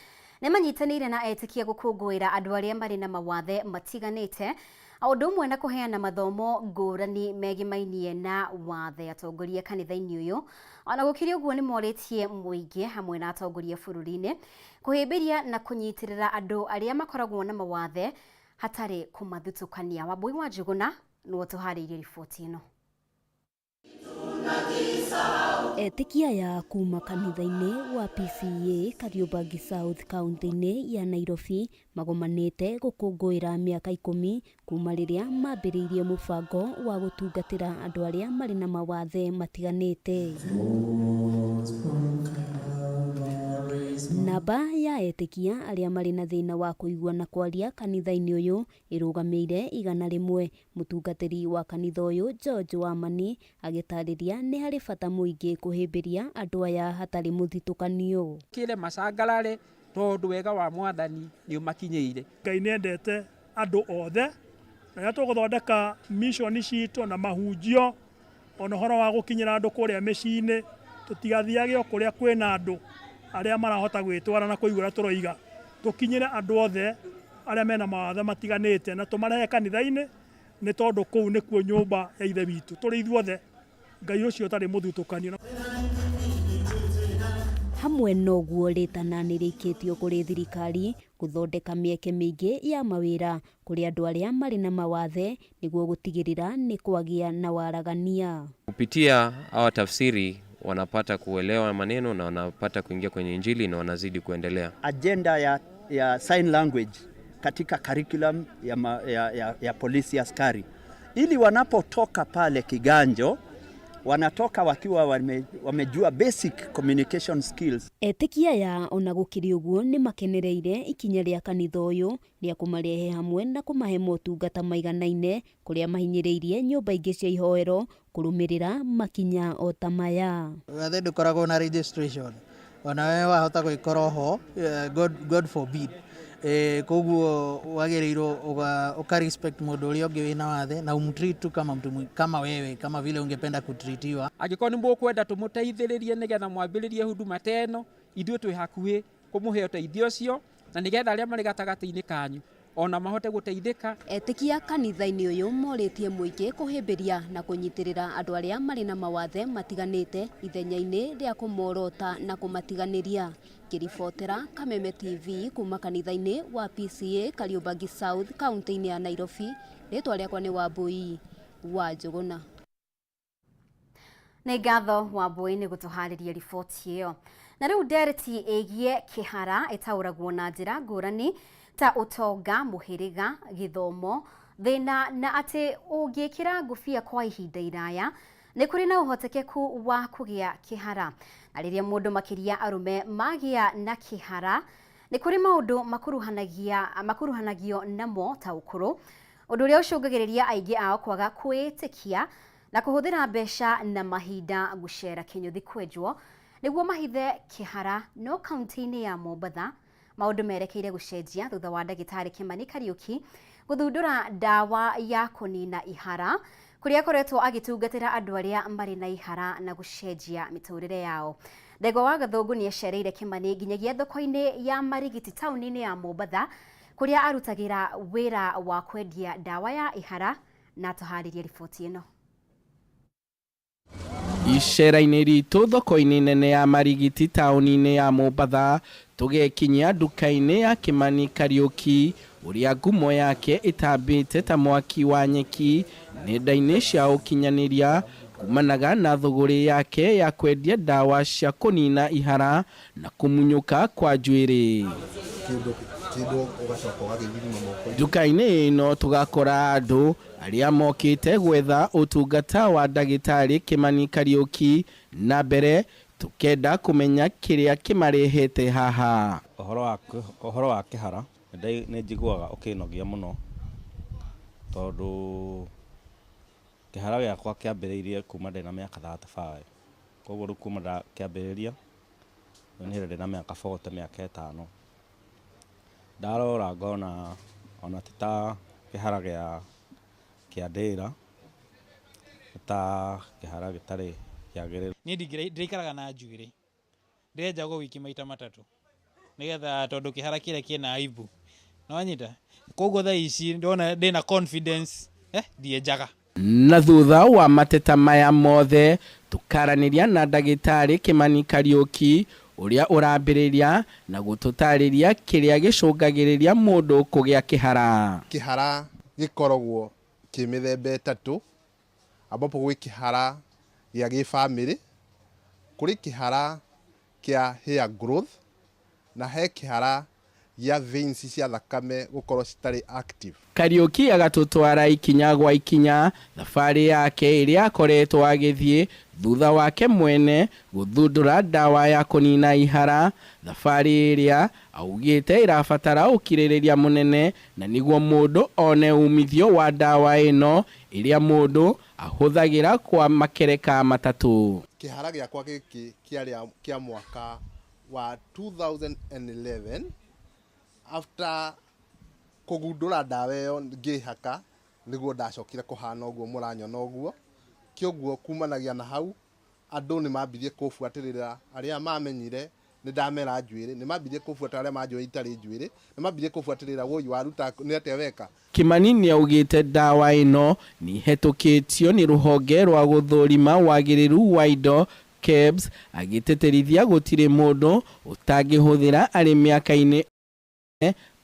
[SPEAKER 1] nĩ manyitanĩire na etikia gũkũngũĩra andũ arĩa marĩ na mawathe matiganĩte o ũndũ ũmwe na kũheana mathomo ngũrani megimainie na wathe. Atongoria kanitha-inĩ ũyũ ona gũkĩrĩ ũguo nĩ morĩtie mũingĩ hamwe na atongoria bũrũri-inĩ kũhĩmbĩria na kũnyitĩrĩra andũ arĩa makoragwo na mawathe hatarĩ kũmathutũkania. Wambui wa Njuguna nĩwe tũharĩirie riboti ĩno.
[SPEAKER 25] Etikia ya kuma kanitha-inĩ wa PCA Kariobangi South kaunti-inĩ ya Nairobi magomanĩte gũkũngũĩra mĩaka 10 kuma rĩrĩa mambĩrĩirie mũbango wa gũtungatĩra andũ arĩa marĩ na mawathe matiganĩte. Namba ya etikia arĩa marĩ na thĩna wa kũigua na kwaria kanitha-inĩ ũyũ ĩrũgamĩire 100. Mũtungatĩri wa kanitha ũyũ George Wamani agĩtarĩria nĩ harĩ bata mũingĩ kũhĩmbĩria andũ aya hatarĩ mũthitũkanio.
[SPEAKER 10] Kile macangarare tondũ wega wa Mwathani nĩ ũmakinyĩire.
[SPEAKER 5] Ngai nĩ endete andũ othe na rĩrĩa tũgũthondeka mission citũ na mahunjio ona ũhoro wa gũkinyĩra andũ kũrĩa mĩciĩ-inĩ tũtigathiage o kũrĩa kwĩna andũ arĩa marahota gwĩtwara na kũigũra tũroiga tũkinyĩre andũ othe arĩa mena mawathe matiganĩte na tũmarehe kanitha-inĩ nĩ tondũ kũu nĩkuo nyũmba ya ithe witũ tũrĩ ithuothe Ngai ũcio ũtarĩ mũthutũkanio.
[SPEAKER 25] Hamwe noguo rĩtana nĩ rĩikĩtio kũrĩ thirikari gũthondeka mĩeke mĩingĩ ya mawĩra kũrĩ andũ arĩa marĩ na mawathe nĩguo gũtigĩrĩra nĩ kwagĩa na waragania.
[SPEAKER 11] Kupitia hawa tafsiri wanapata kuelewa maneno na wanapata kuingia kwenye Injili na wanazidi kuendelea.
[SPEAKER 12] Agenda ya sign language katika curriculum ya polisi askari ili wanapotoka pale kiganjo wanatoka wakiwa wamejua basic communication skills.
[SPEAKER 25] Etikia ya ona gũkĩrĩ ũguo nĩ makenereire ikinya rĩa kanitha ũyũ rĩa kũmarehe hamwe na kũmahe motungata maiganaine kũrĩa mahinyĩrĩirie nyũmba ingĩ cia ihoero kũrũmĩrĩra makinya o ta maya.
[SPEAKER 13] Wathe ndũkoragwo na registration
[SPEAKER 2] ona wewe wahota gwikora ho God forbid koguo wagereirwo uka respect mundu uria ungi wina wathe na umtreat tu kama mtu kama wewe kama vile ungependa kutritiwa.
[SPEAKER 10] Angĩkorwo nĩ mũkwenda tũmũteithĩrĩrie nĩgetha mwambĩrĩrie huduma teno ithuĩ twĩ hakuhĩ kũmũhe ũteithio ũcio na nĩgetha arĩa marĩ gatagatĩ-inĩ kanyu ona mahote gũteithĩka.
[SPEAKER 13] Etĩkia kanitha-inĩ ũyũ morĩtie mũingĩ kũhĩmbĩria na kũnyitĩrĩra andũ arĩa marĩ na mawathe matiganĩte ithenya-inĩ rĩa kũmorota na kũmatiganĩria. Ngĩribotera Kameme TV kuma kanitha-inĩ wa PCA Kariobangi South kaunti-inĩ ya Nairobi, rĩtwa rĩakwa nĩ Wambui wa Njũgũna.
[SPEAKER 1] Nĩ ngatho Wambui nĩ gũtũharĩria riboti ĩyo. Na rĩu ndereti ĩgiĩ kĩhara ĩtaũragwo na njĩra ngũrani ta ũtonga, mũhĩrĩga, gĩthomo, thĩna na atĩ ũngĩkĩra ngũbia kwa ihinda iraya nĩ kũrĩ na ũhotekeku wa kũgĩa kĩhara. Na rĩrĩa mũndũ makĩria arũme magĩa na kĩhara nĩ kũrĩ maũndũ makuruhanagio namo ta ũkũrũ, ũndũ ũrĩa ũcũngagĩrĩria aingĩ ao kwaga kwĩĩtĩkia na kũhũthĩra mbeca na mahinda gũcera kĩnyũthi kwenjwo nĩguo mahithe kĩhara. No kaunti-inĩ ya Mombatha maũndũ merekeire gũcenjia thutha wa ndagĩtarĩ Kimani Kariuki gũthundũra ndawa ya kũnina ihara, kũrĩa akoretwo agĩtungatĩra andũ arĩa marĩ na ihara na gũcenjia mĩtũrĩre yao. Ndegwa wa Gathũngũ nĩ acereire Kimani nginyagia thoko-inĩ ya marigiti taũni-inĩ ya Mombatha, kũrĩa arutagĩra wĩra wa kwendia ndawa ya ihara, na tũharĩrie riboti ĩno.
[SPEAKER 14] Icera-inĩ ritũ thoko-inĩ nene ya marigiti taũni-inĩ ya Mombatha tũgekinyia nduka-inĩ ya Kimani Kariuki ũrĩa ngumo yake ĩtambĩte ta mwaki wa nyeki nenda-inĩ cia ũkinyanĩria kumanaga na thũgũrĩ yake ya kwendia ndawa cia kũnina ihara na kũmunyũka kwa njuĩrĩ. Nduka-inĩ ĩno tũgakora andũ arĩa mokĩte gwetha ũtungata wa ndagĩtarĩ Kimani Kariuki, na mbere tukenda kũmenya kĩrĩa kĩmarehete haha.
[SPEAKER 6] Ũhoro wa kĩhara nĩ njiguaga ũkĩnogia mũno, tondũ kĩhara gĩakwa kĩambĩrĩirie kuma ndĩ na mĩaka 35, koguo rĩu kuma kĩambĩrĩria nĩ ndĩ na mĩaka 40, mĩaka 5. Ndarora ngona ona ti ta kĩhara kĩa ndĩra, ta kĩhara gĩtarĩ kĩagĩrĩru.
[SPEAKER 15] Niĩ ndĩikaraga na njuĩrĩ, ndĩrenjagwo wiki maita matatũ nĩgetha tondũ kĩhara kĩrĩa kĩna aibu nĩwanyita, koguo thaa ici ndona ndĩna confidence ndienjaga.
[SPEAKER 14] Na thutha wa mateta maya mothe tukaranĩria na ndagĩtarĩ Kimani Kariuki ũrĩa ũrambĩrĩria na gũtũtarĩria kĩrĩa gĩcũngagĩrĩria mũndũ kũgĩa kĩhara.
[SPEAKER 16] Kĩhara gĩkoragwo kĩ mĩthemba ĩtatũ, ambapo gwĩ kĩhara gĩa gĩbamĩrĩ, kũrĩ kĩhara kĩa hair growth, na he kĩhara gĩa veins cia thakame gũkorwo citarĩ active.
[SPEAKER 14] Kariuki agatũtwara ikinya gwa ikinya thabarĩ yake ĩrĩa akoretwo agĩthiĩ thutha wake mwene gũthundũra ndawa ya kũnina ihara, thabarĩ ĩrĩa augĩte ĩrabatara ũkirĩrĩria mũnene na nĩguo mũndũ one umithio wa ndawa ĩno ĩrĩa mũndũ ahũthagĩra kwa makereka matatũ.
[SPEAKER 16] Kĩhara gĩakwa gĩkĩ kĩa mwaka wa 2011, after kũgundũra ndawa ĩyo ngĩhaka nĩguo ndacokire kũhana ũguo mũranyona ũguo. Kĩoguo kumanagia na hau andũ nĩ mambirie kũbuatĩrĩra, arĩa mamenyire nĩ ndamera njuĩrĩ nĩ mambirie kũbuata, arĩa manjũĩ itarĩ njuĩrĩ nĩ mambirie kũbuatĩrĩra woyi waruta nĩ atĩa weka.
[SPEAKER 14] Kimani nĩ augĩte ndawa ĩno nĩ hetũkĩtio nĩ rũhonge rwa gũthũrima wagĩrĩru wa indo KEBS, agĩtĩtĩrithia gũtirĩ mũndũ ũtangĩhũthĩra arĩ mĩaka-inĩ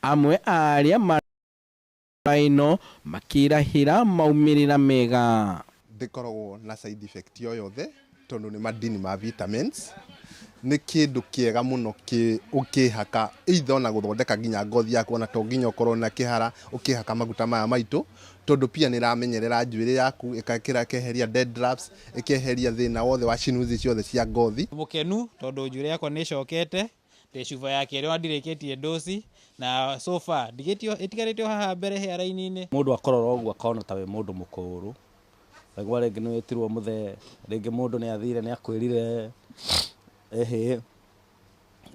[SPEAKER 14] amwe arĩa ĩno makĩrahĩra maumĩrĩra mega.
[SPEAKER 16] Ndĩkoragwo na side effect o yothe tondũ nĩ madini ma vitamins. Nĩ kĩndũ kĩega mũno ũkĩhaka either na gũthondeka nginya ngothi yaku, ona to nginya ũkorwo na kĩhara ũkĩhaka maguta maya maitũ, tondũ pia nĩ ramenyerera njuĩrĩ yaku, ĩkeheria dead drops, ĩkeheria thĩna wothe wa cinuthi ciothe cia ngothi.
[SPEAKER 15] Mũkenu tondũ njuĩrĩ yakwa nĩ ĩcokete, cuba yake ĩrĩa ndirĩkĩtie dosi, na so far ĩtigarĩtio haha mbere hair-inĩ.
[SPEAKER 6] Mũndũ akorora ũguo akona ta we mũndũ mũkũrũ, rĩngĩ rĩngĩ nĩ wĩtirwo mũthee, rĩngĩ mũndũ nĩ athire nĩ akwĩrire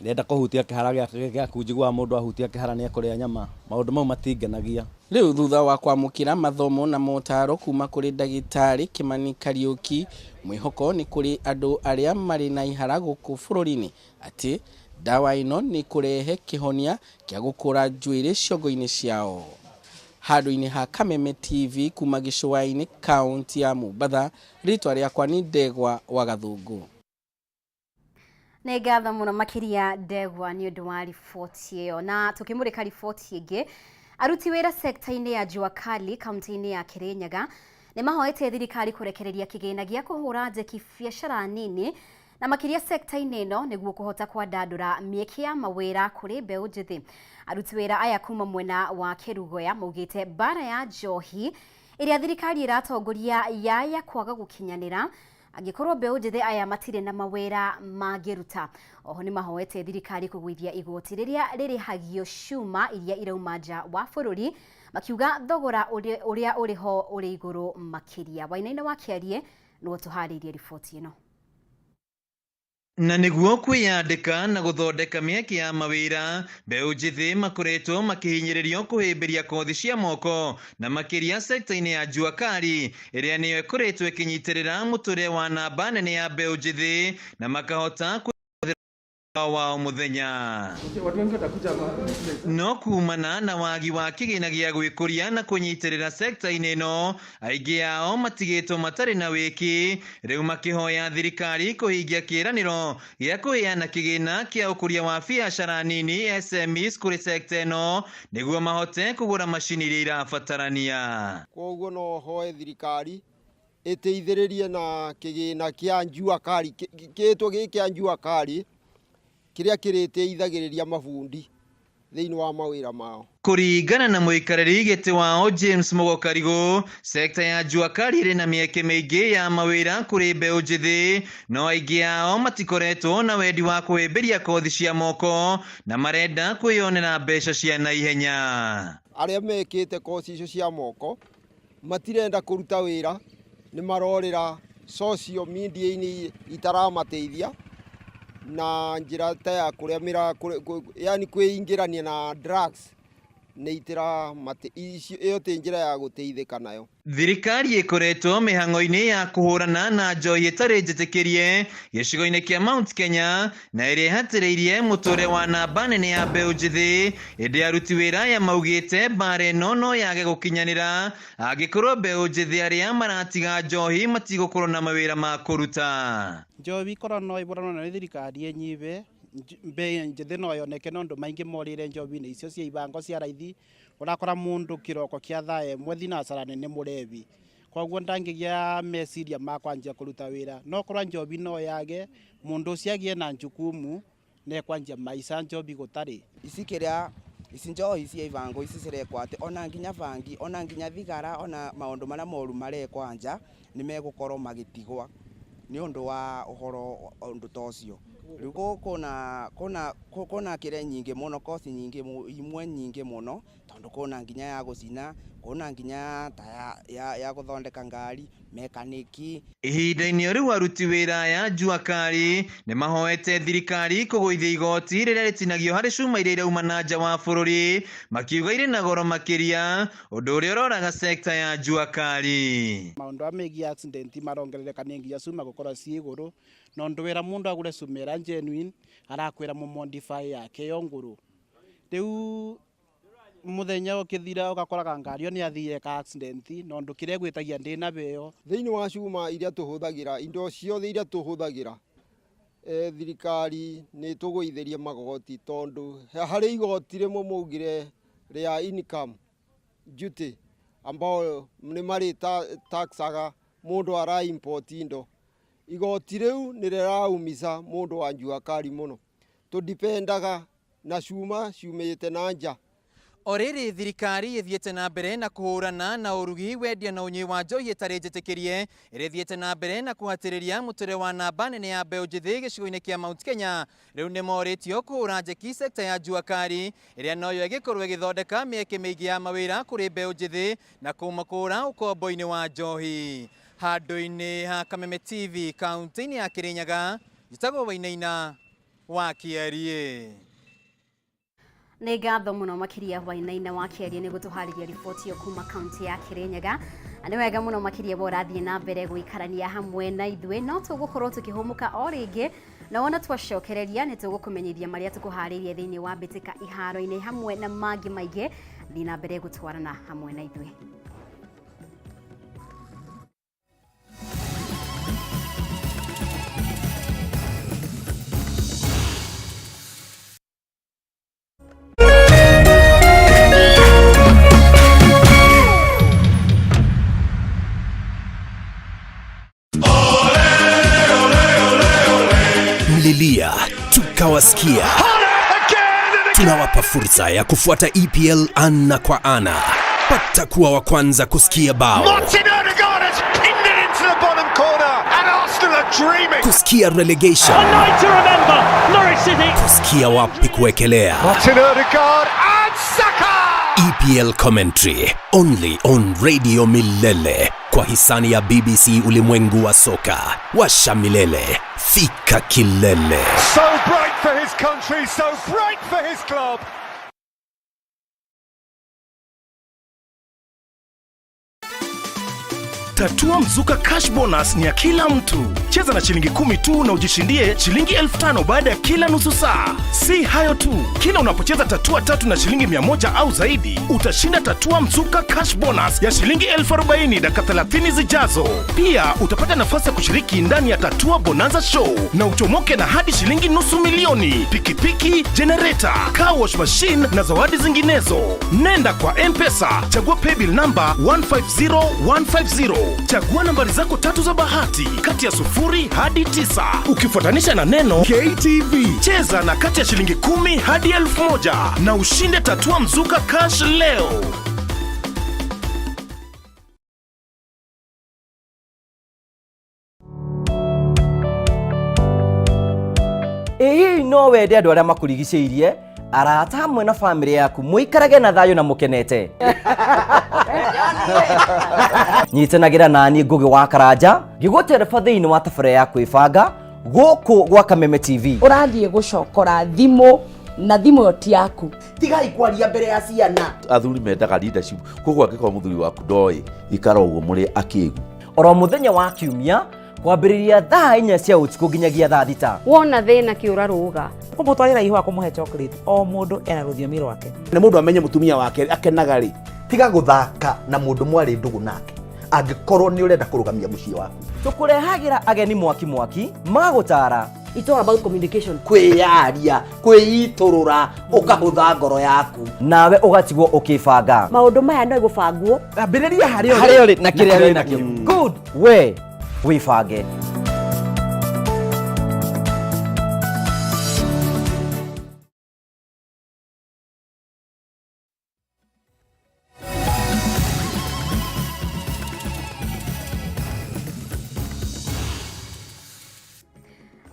[SPEAKER 17] ndenda kuhutia kihara gĩa kunjigua mũndũ ahutia kihara nĩ ekũrĩa nyama maũndũ mau matingenagia.
[SPEAKER 14] Rĩu thutha wa kwamũkĩra mathomo na motaro kuma kũrĩ ndagĩtarĩ Kimani Kariuki, mwĩhoko nĩ kũrĩ andũ arĩa marĩ na ihara gũkũ bũrũri-inĩ atĩ dawa ĩno nĩ kũrehe kĩhonia kĩa gũkũra njuĩrĩ ciongo-inĩ ciao. Handũ-inĩ ha Kameme TV kuma gĩcũa-inĩ kaunti ya Mombatha, rĩtwa rĩakwa nĩ Ndegwa wa Gathũngũ.
[SPEAKER 1] Nĩ ngatho mũno makĩria Ndegwa nĩ ũndũ wa riboti ĩyo. Na tũkĩmũrĩka riboti ĩngĩ, aruti wĩra sekta-inĩ ya Jua Kali kaunti-inĩ ya Kirinyaga nĩ mahoete thirikari kũrekereria kĩgĩna gĩa kũhũra njeki biacara nini na makĩria sekta-inĩ ĩno nĩguo kũhota kwandandũra mĩeke ya mawĩra kũrĩ mbeũ njĩthĩ. Aruti wĩra aya kuma mwena wa Kerugoya maugĩte bara ya njohi ĩrĩa thirikari ĩratongoria yaya kwaga gũkinyanĩra angĩkorwo mbeũ njĩthĩ aya matirĩ na mawĩra mangĩruta. Oho nĩ mahoete thirikari kũgũithia igoti rĩrĩa rĩrĩhagio cuma iria irauma nja wa bũrũri, makiuga thogora ũrĩa ũrĩho ũrĩ igũrũ makĩria. Wainaina wa Kĩarie nĩwe tũharĩirie riboti ĩno.
[SPEAKER 18] Na nĩguo kwĩyandĩka na gũthondeka mĩeke ya mawĩra, mbeũ njĩthĩ makoretwo makĩhinyĩrĩrio kũhĩmbĩria kothi cia moko na makĩria sekta-inĩ ya Jua Kali ĩrĩa nĩyo ĩkoretwo ĩkĩnyitĩrĩra mũtũrĩre wa namba nene ya mbeũ njĩthĩ na makahota wao muthenya. No kumana na wagi wa kĩgĩna gĩa gwĩkũria na kũnyitĩrĩra sekta-inĩ ĩno, aingĩ ao matigĩtwo matarĩ na wĩki, rĩu makĩhoya thirikari kũhingia kĩĩranĩro gĩa kũheana kĩgĩna kĩa ũkũria wa biacara nini SMEs kũrĩ sekta ĩno nĩguo mahote kũgũra macini iria irabatarania.
[SPEAKER 19] Koguo no hoe thirikari ĩteithĩrĩrie na kĩgĩna kĩa Jua Kali, kĩtwo gĩkĩ kĩa Jua Kali kĩrĩa kĩrĩteithagĩrĩria mabundi thĩinĩ wa mawĩra mao.
[SPEAKER 18] Kũringana na mũikarĩri gĩtĩ wao James Mũgokarigo, sekta ya Jua Kali ĩrĩ na mĩeke mĩingĩ ya mawĩra kũrĩ mbeũ njĩthĩ, no aingĩ ao matikoretwo na wendi wa kũhĩmbĩria kothi cia moko na marenda kwĩyonera mbeca cia naihenya.
[SPEAKER 19] Arĩa mekĩte kothi icio cia moko matirenda kũruta wĩra, nĩ marorĩra social media-inĩ itaramateithia na njĩra ta ya kũrĩamĩra, yani kwĩingĩrania na drugs nĩ ĩyo ti njĩra ya gũteithĩka nayo.
[SPEAKER 18] Thirikari ĩkoretwo mĩhang'o-inĩ ya kũhũrana na njohi ĩtarĩ njĩtĩkĩrie gĩcigo-inĩ kĩa Mount Kenya na ĩrĩa ĩhatĩrĩirie mũtũrĩre wa namba nene ya mbeũ njĩthĩ, ĩndĩ aruti wĩra aya maugĩte bara ĩno no yage gũkinyanĩra angĩkorwo mbeũ njĩthĩ arĩa maratiga njohi matigũkorwo na mawĩra ma kũruta.
[SPEAKER 20] Njohi korwo no ĩbũranwo nĩ thirikari ĩnyibe, mbeũ njĩthĩ no yoneke nĩ ũndũ maingĩ morĩire njohi-inĩ icio cia ibango cia raithi. Ũrakora mũndũ kĩroko kĩa thaa ĩmwe thinacara nene mũrebi, koguo ndangĩgĩa meciria ma kwanjia kũruta wĩra. No korwo njobi no yage, mũndũ ũcio agĩe na njukumu na ekwanjia maica njobi gũtarĩ.
[SPEAKER 21] Ici njohi cia ibango ici cirekwo atĩ ona nginya bangi, ona nginya thigara, ona maũndũ marĩa moru marekwo nja nĩ megũkorwo magĩtigwo nĩ ũndũ wa ũhoro ũndũ ta ũcio. Rĩu kũna kĩrĩa nyingĩ mũno, kosi nyingĩ imwe nyingĩ mũno, tondũ kũna nginya ya gũcina, kũna nginya ta ya gũthondeka ngari, mekaniki.
[SPEAKER 18] Ihinda-inĩ rĩu aruti wĩra ya Jua Kali nĩ mahoete thirikari kũgũithia igoti rĩrĩa rĩtinagio harĩ cuma iria irauma na nja wa bũrũri, makiuga irĩ na goro makĩria, ũndũ ũrĩa ũroraga sekta ya Jua Kali.
[SPEAKER 20] Maũndũ megiĩ accident marongerereka nĩ nginya cuma gũkorwo ciĩ igũrũ, na ũndũ wĩra mũndũ agũre cuma ĩrĩa genuine arakwĩra mũmodify yake yo ngũrũ. Rĩu muthenya ũkĩthira ũgakoraga ngari ĩyo nĩ athiĩ eka accident, na ũndũ kĩrĩa gwĩtagia ndĩna beo.
[SPEAKER 19] Thĩinĩ wa cuma iria tũhũthagĩra, indo ciothe iria tũhũthagĩra, thirikari nĩ tũgũithĩrie magoti, tondũ harĩ igoti rĩmwe maugire rĩa income duty ambao nĩ marĩ taxaga mũndũ ara import indo. Igoti rĩu nĩ rĩraumiza mũndũ wa Jua Kali mũno, tũdipendaga na cuma ciumĩte na nja.
[SPEAKER 18] O rĩrĩ thirikari ĩthiĩte na mbere na kũhũrana na ũrugi, wendia na ũnyui wa njohi ĩtarĩ njĩtĩkĩrie, ĩrĩa ĩthiĩte na mbere na kũhatĩrĩria mũtũrĩre wa namba nene ya mbeũ njĩthĩ gĩcigo-inĩ kĩa Mount Kenya, rĩu nĩ morĩtio kũhũra njeki sekta ya Jua Kali ĩrĩa noyo ĩgĩkorwo ĩgĩthondeka mĩeke mĩingĩ ya mawĩra kũrĩ mbeũ njĩthĩ na kũmakũra ũkombo-inĩ wa njohi. Handũ-inĩ ha Kameme TV kaunti-inĩ ya Kirinyaga, njĩtagwo Wainaina
[SPEAKER 4] wa Kiarie.
[SPEAKER 1] Nĩ ngatho mũno makĩria hwainĩ-inĩ wa Kiarie nĩ gũtũharĩria riboti yo kuma kaunti ya Kirinyaga. Nĩ wega mũno makĩria borathiĩ na mbere gũikarania hamwe na ithuĩ no tũgũkorwo tũkĩhũmũka o rĩngĩ na wona twacokereria nĩ tũgũkũmenyithia marĩa tũkũharĩria thĩinĩ wa mbĩtĩka iharo-inĩ hamwe na mangĩ maingĩ thiĩ na mbere gũtwarana hamwe na ithuĩ.
[SPEAKER 8] Mlilia, tukawasikia. Tunawapa fursa ya kufuata EPL ana kwa ana. Pata kuwa wa kwanza kusikia bao. Kusikia relegation. Kusikia wapi kuwekelea. EPL commentary only on Radio Milele kwa hisani ya BBC Ulimwengu wa Soka. Washa milele, fika kilele.
[SPEAKER 22] So bright for his country, so bright for his club.
[SPEAKER 23] Tatua Mzuka Cash Bonus ni ya kila mtu. Cheza na shilingi 10 tu na ujishindie shilingi 5,000 baada ya kila nusu saa. Si hayo tu, kila unapocheza tatua 3 na shilingi 100 au zaidi, utashinda Tatua Mzuka Cash Bonus ya shilingi 40,000 dakika 30 zijazo. Pia utapata nafasi ya kushiriki ndani ya Tatua Bonanza Show na uchomoke na hadi shilingi $500,000, pikipiki, generator, car wash machine na zawadi zinginezo. Nenda kwa M-Pesa, chagua paybill number 150150. Chagua nambari zako 3 za bahati kati ya 0 hadi 9 ukifuatanisha na neno KTV. Cheza na kati ya shilingi 10 hadi 1,000 na ushinde Tatua Mzuka Cash leo.
[SPEAKER 24] Hii no wende andũ arĩa makũrigicĩirie, arata hamwe na family yaku muikarage na thayo na mukenete. Nyitanagira nani Ngugi wa Karanja ngigutereba thiini wa tabara ya kwibanga guku gwa Kameme TV.
[SPEAKER 26] Urathie gucokora thimo na thimo yoti yaku.
[SPEAKER 24] Tigai kwaria mbere ya ciana.
[SPEAKER 27] Athuri mendaga leadership koguo angĩkorwo mũthuri waku ndoĩ ikara ũguo mũrĩ akĩgu.
[SPEAKER 24] Oro muthenya wa kiumia kwambĩrĩria thaa 4 cia ũtukũ nginyagia thaa 6.
[SPEAKER 26] Wona thĩna kĩũra rũga. Ũmũtwarĩra ihũa kũmũhe chocolate o mũndũ ena rũthiomi rwake.
[SPEAKER 27] Nĩ mũndũ amenye mũtumia wake akenaga rĩ. Tiga gũthaka na mũndũ mwarĩ ndũgũ nake. Angĩkorwo nĩ ũrenda kũrũgamia mũciĩ waku.
[SPEAKER 24] Tũkũrehagira ageni mwaki magũtara.
[SPEAKER 26] It's all about communication.
[SPEAKER 24] Kwĩyaria, kwĩitũrũra, ũkahũtha ngoro yaku. Nawe ũgatigwo ũkĩbanga.
[SPEAKER 26] Maũndũ maya no gũbangwo.
[SPEAKER 24] Ambĩrĩria harĩa ũrĩ na kĩrĩa wĩ nakĩo. Good. We wibange.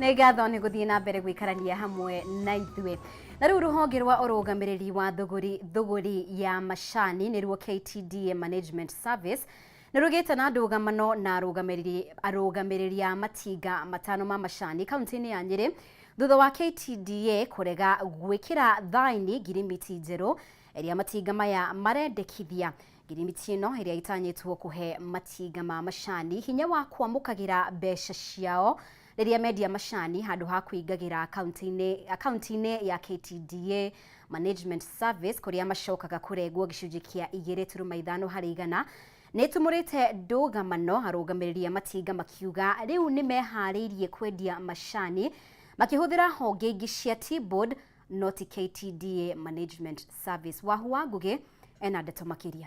[SPEAKER 1] Nĩ ngatho nĩ gũthiĩ na mbere gũikarania hamwe na ithuĩ. Na rĩu rũhonge rwa ũrũgamĩrĩri wa thũgũri ya macani nĩruo KTDA Management Service nĩ rũgĩte na ndũgamano na arũgamĩrĩri a matinga matano ma macani kaunti-inĩ ya Nyĩrĩ thutha wa KTDA kũrega gwĩkĩra thaĩni ngirimiti njerũ ĩrĩa matinga maya marendekithia. Ngirimiti ĩno ĩrĩa itanyĩtwo kũhe matinga ma macani hinya wa kwamũkagĩra mbeca ciao rĩrĩa mendia macani handũ ha kũingagĩra akaunti-inĩ ya KTDA Management Service kũrĩa macokaga kũrengwo gĩcunjĩ kĩa 2.5 harĩ igana. Nĩ tumũrĩte ndũgamano arũgamĩrĩri a matinga makiuga rĩu nĩ meharĩirie kwendia macani makĩhũthĩra honge ingĩ cia T-Board no ti KTDA Management Service. Wahua Ngugi ena ndeto makĩria.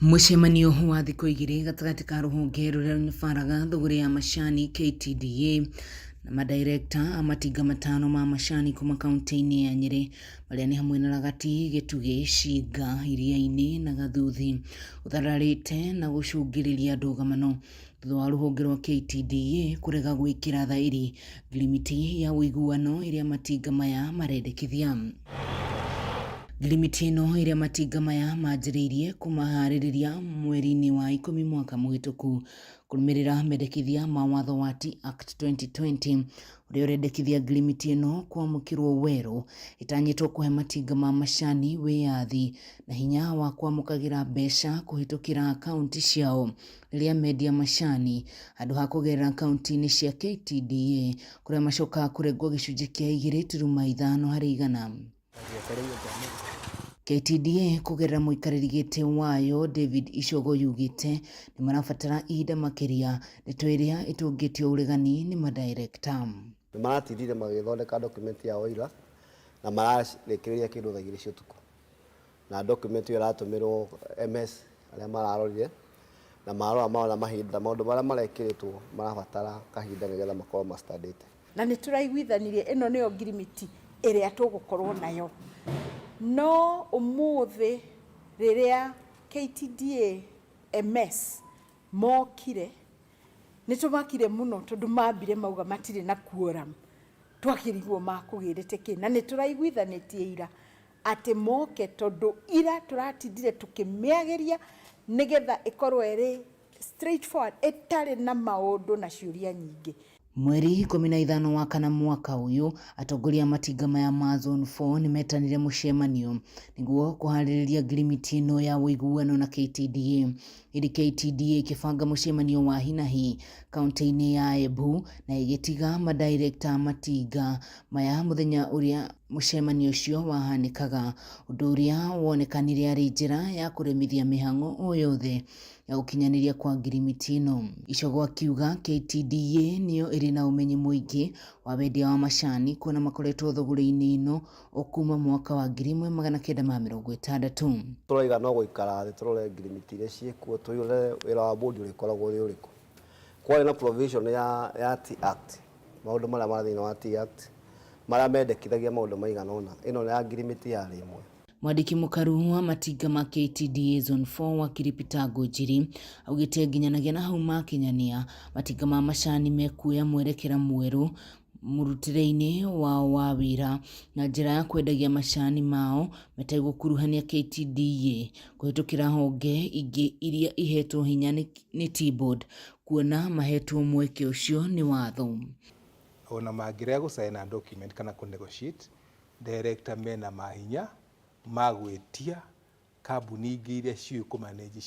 [SPEAKER 28] Mũcemanio wa thikũ igĩrĩ gatagatĩ ka rũhonge rũrĩa rũbaraga thũgũrĩ ya macani KTDA na madirekta a matinga matano ma macani kuma kaunti-inĩ ya Nyĩrĩ marĩa nĩ hamwe na Ragati, Gĩtugĩ, Cinga, Iria-inĩ na Gathuthi ũthararĩte na gũcũngĩrĩria ndũgamano thutha wa rũhonge rwa KTDA kũrega gwĩkĩra thaĩri ngirimiti ya ũiguano ĩrĩa matinga maya marendekithia. Ngirimiti ĩno ĩrĩa matinga maya manjĩrĩirie kũmaharĩrĩria mweri-inĩ wa 10 mwaka mũhĩtũku kũrũmĩrĩra mendekithia ma watho wa Act 2020 ũrĩa ũrendekithia ngirimiti ĩno kwamũkĩrwo werũ ĩtanyĩtwo kũhe matinga ma macani wĩyathi na hinya wa kwamũkagĩra mbeca kũhĩtũkĩra akaunti ciao rĩrĩa mendia macani handũ ha kũgerera akaunti-inĩ cia KTDA kũrĩa macokaga kũrengwo gĩcunjĩ kĩa 2.5 harĩ igana. KTDA kũgerera mũikarĩri gĩtĩ wayo David Ishogo yugĩte nĩ marabatara ihinda makĩria ndeto ĩrĩa ĩtũngĩtio ũregani nĩ madirector.
[SPEAKER 3] Nĩ maratindire magĩthondeka document ya oira na mararĩkĩrĩria kĩndũ thaa 2 cia ũtukũ. Na document ĩyo ĩratũmĩrwo MS arĩa mararorire na marora maona mahinda maũndũ marĩa marekĩrĩtwo marabatara kahinda nĩgetha makorwo mastandĩte.
[SPEAKER 4] Na nĩ tũraiguithanirie ĩno nĩyo ngirimiti ĩrĩa tũgũkorwo nayo. No ũmũthĩ rĩrĩa KTDA MS mokire nĩ tũmakire mũno tondũ mambire mauga matirĩ na quorum. Twakĩrigwo makũgĩrĩte kĩ na nĩ tũraiguithanĩtie ira atĩ moke tondũ ira tũratindire tũkĩmĩageria nĩgetha ĩkorwo ĩrĩ straightforward ĩtarĩ na maũndũ na ciũria nyingĩ.
[SPEAKER 28] Mweri 15 wa kana mwaka ũyũ atongoria matinga maya ma zone 4 nĩ metanire mũcemanio nĩguo kũharĩrĩria ngirimiti ĩno ya ũiguano na KTDA. Ili KTDA ikĩbanga mũcemanio wa hinahi kaunti-inĩ ya Embu na igĩtiga madirector matinga maya mũthenya ũrĩa mũcemanio ũcio wahanĩkaga, ũndũ ũrĩa wonekanire arĩ njĩra ya kũremithia mĩhang'o o yothe ya gũkinyanĩria kwa ngirimiti ĩno. Ishogo akiuga KTDA nĩyo ĩrĩ na ũmenyi mũingĩ wa wendia wa macani kuona makoretwo thũgũrĩ-inĩ ĩno o kuma mwaka wa 1960.
[SPEAKER 3] Tũroiga no gũikara thĩ tũrore ngirimiti iria ciĩkuo tũyũre wĩra wa bodi ũrĩkoragwo ũrĩ ũrĩkũ. Kwarĩ na provision ya Act, maũndũ marĩa marĩ thĩinĩ wa Act marĩa mendekithagia maũndũ maigana ũna. Ĩno nĩ ya ngirimiti yarĩ ĩmwe.
[SPEAKER 28] Mwandĩki mũkaru wa matinga ma KTDA zone 4 wa Kiripita Ngũnjiri augĩte nginyanagia na hau makinyania matinga ma macani mekuoya mwerekera mwerũ mũrutĩre-inĩ wao wa wĩra na njĩra ya kwendagia macani mao mategũkuruhania KTDA kũhĩtũkĩra honge ingĩ iria ihetwo hinya nĩ T-Board kuona mahetwo mweke ũcio nĩ watho.
[SPEAKER 5] Ona mangĩrega gũcaina document kana kũnegotiate, director mena mahinya magwĩtia kambuni ingĩ iria ciũĩ kũmanage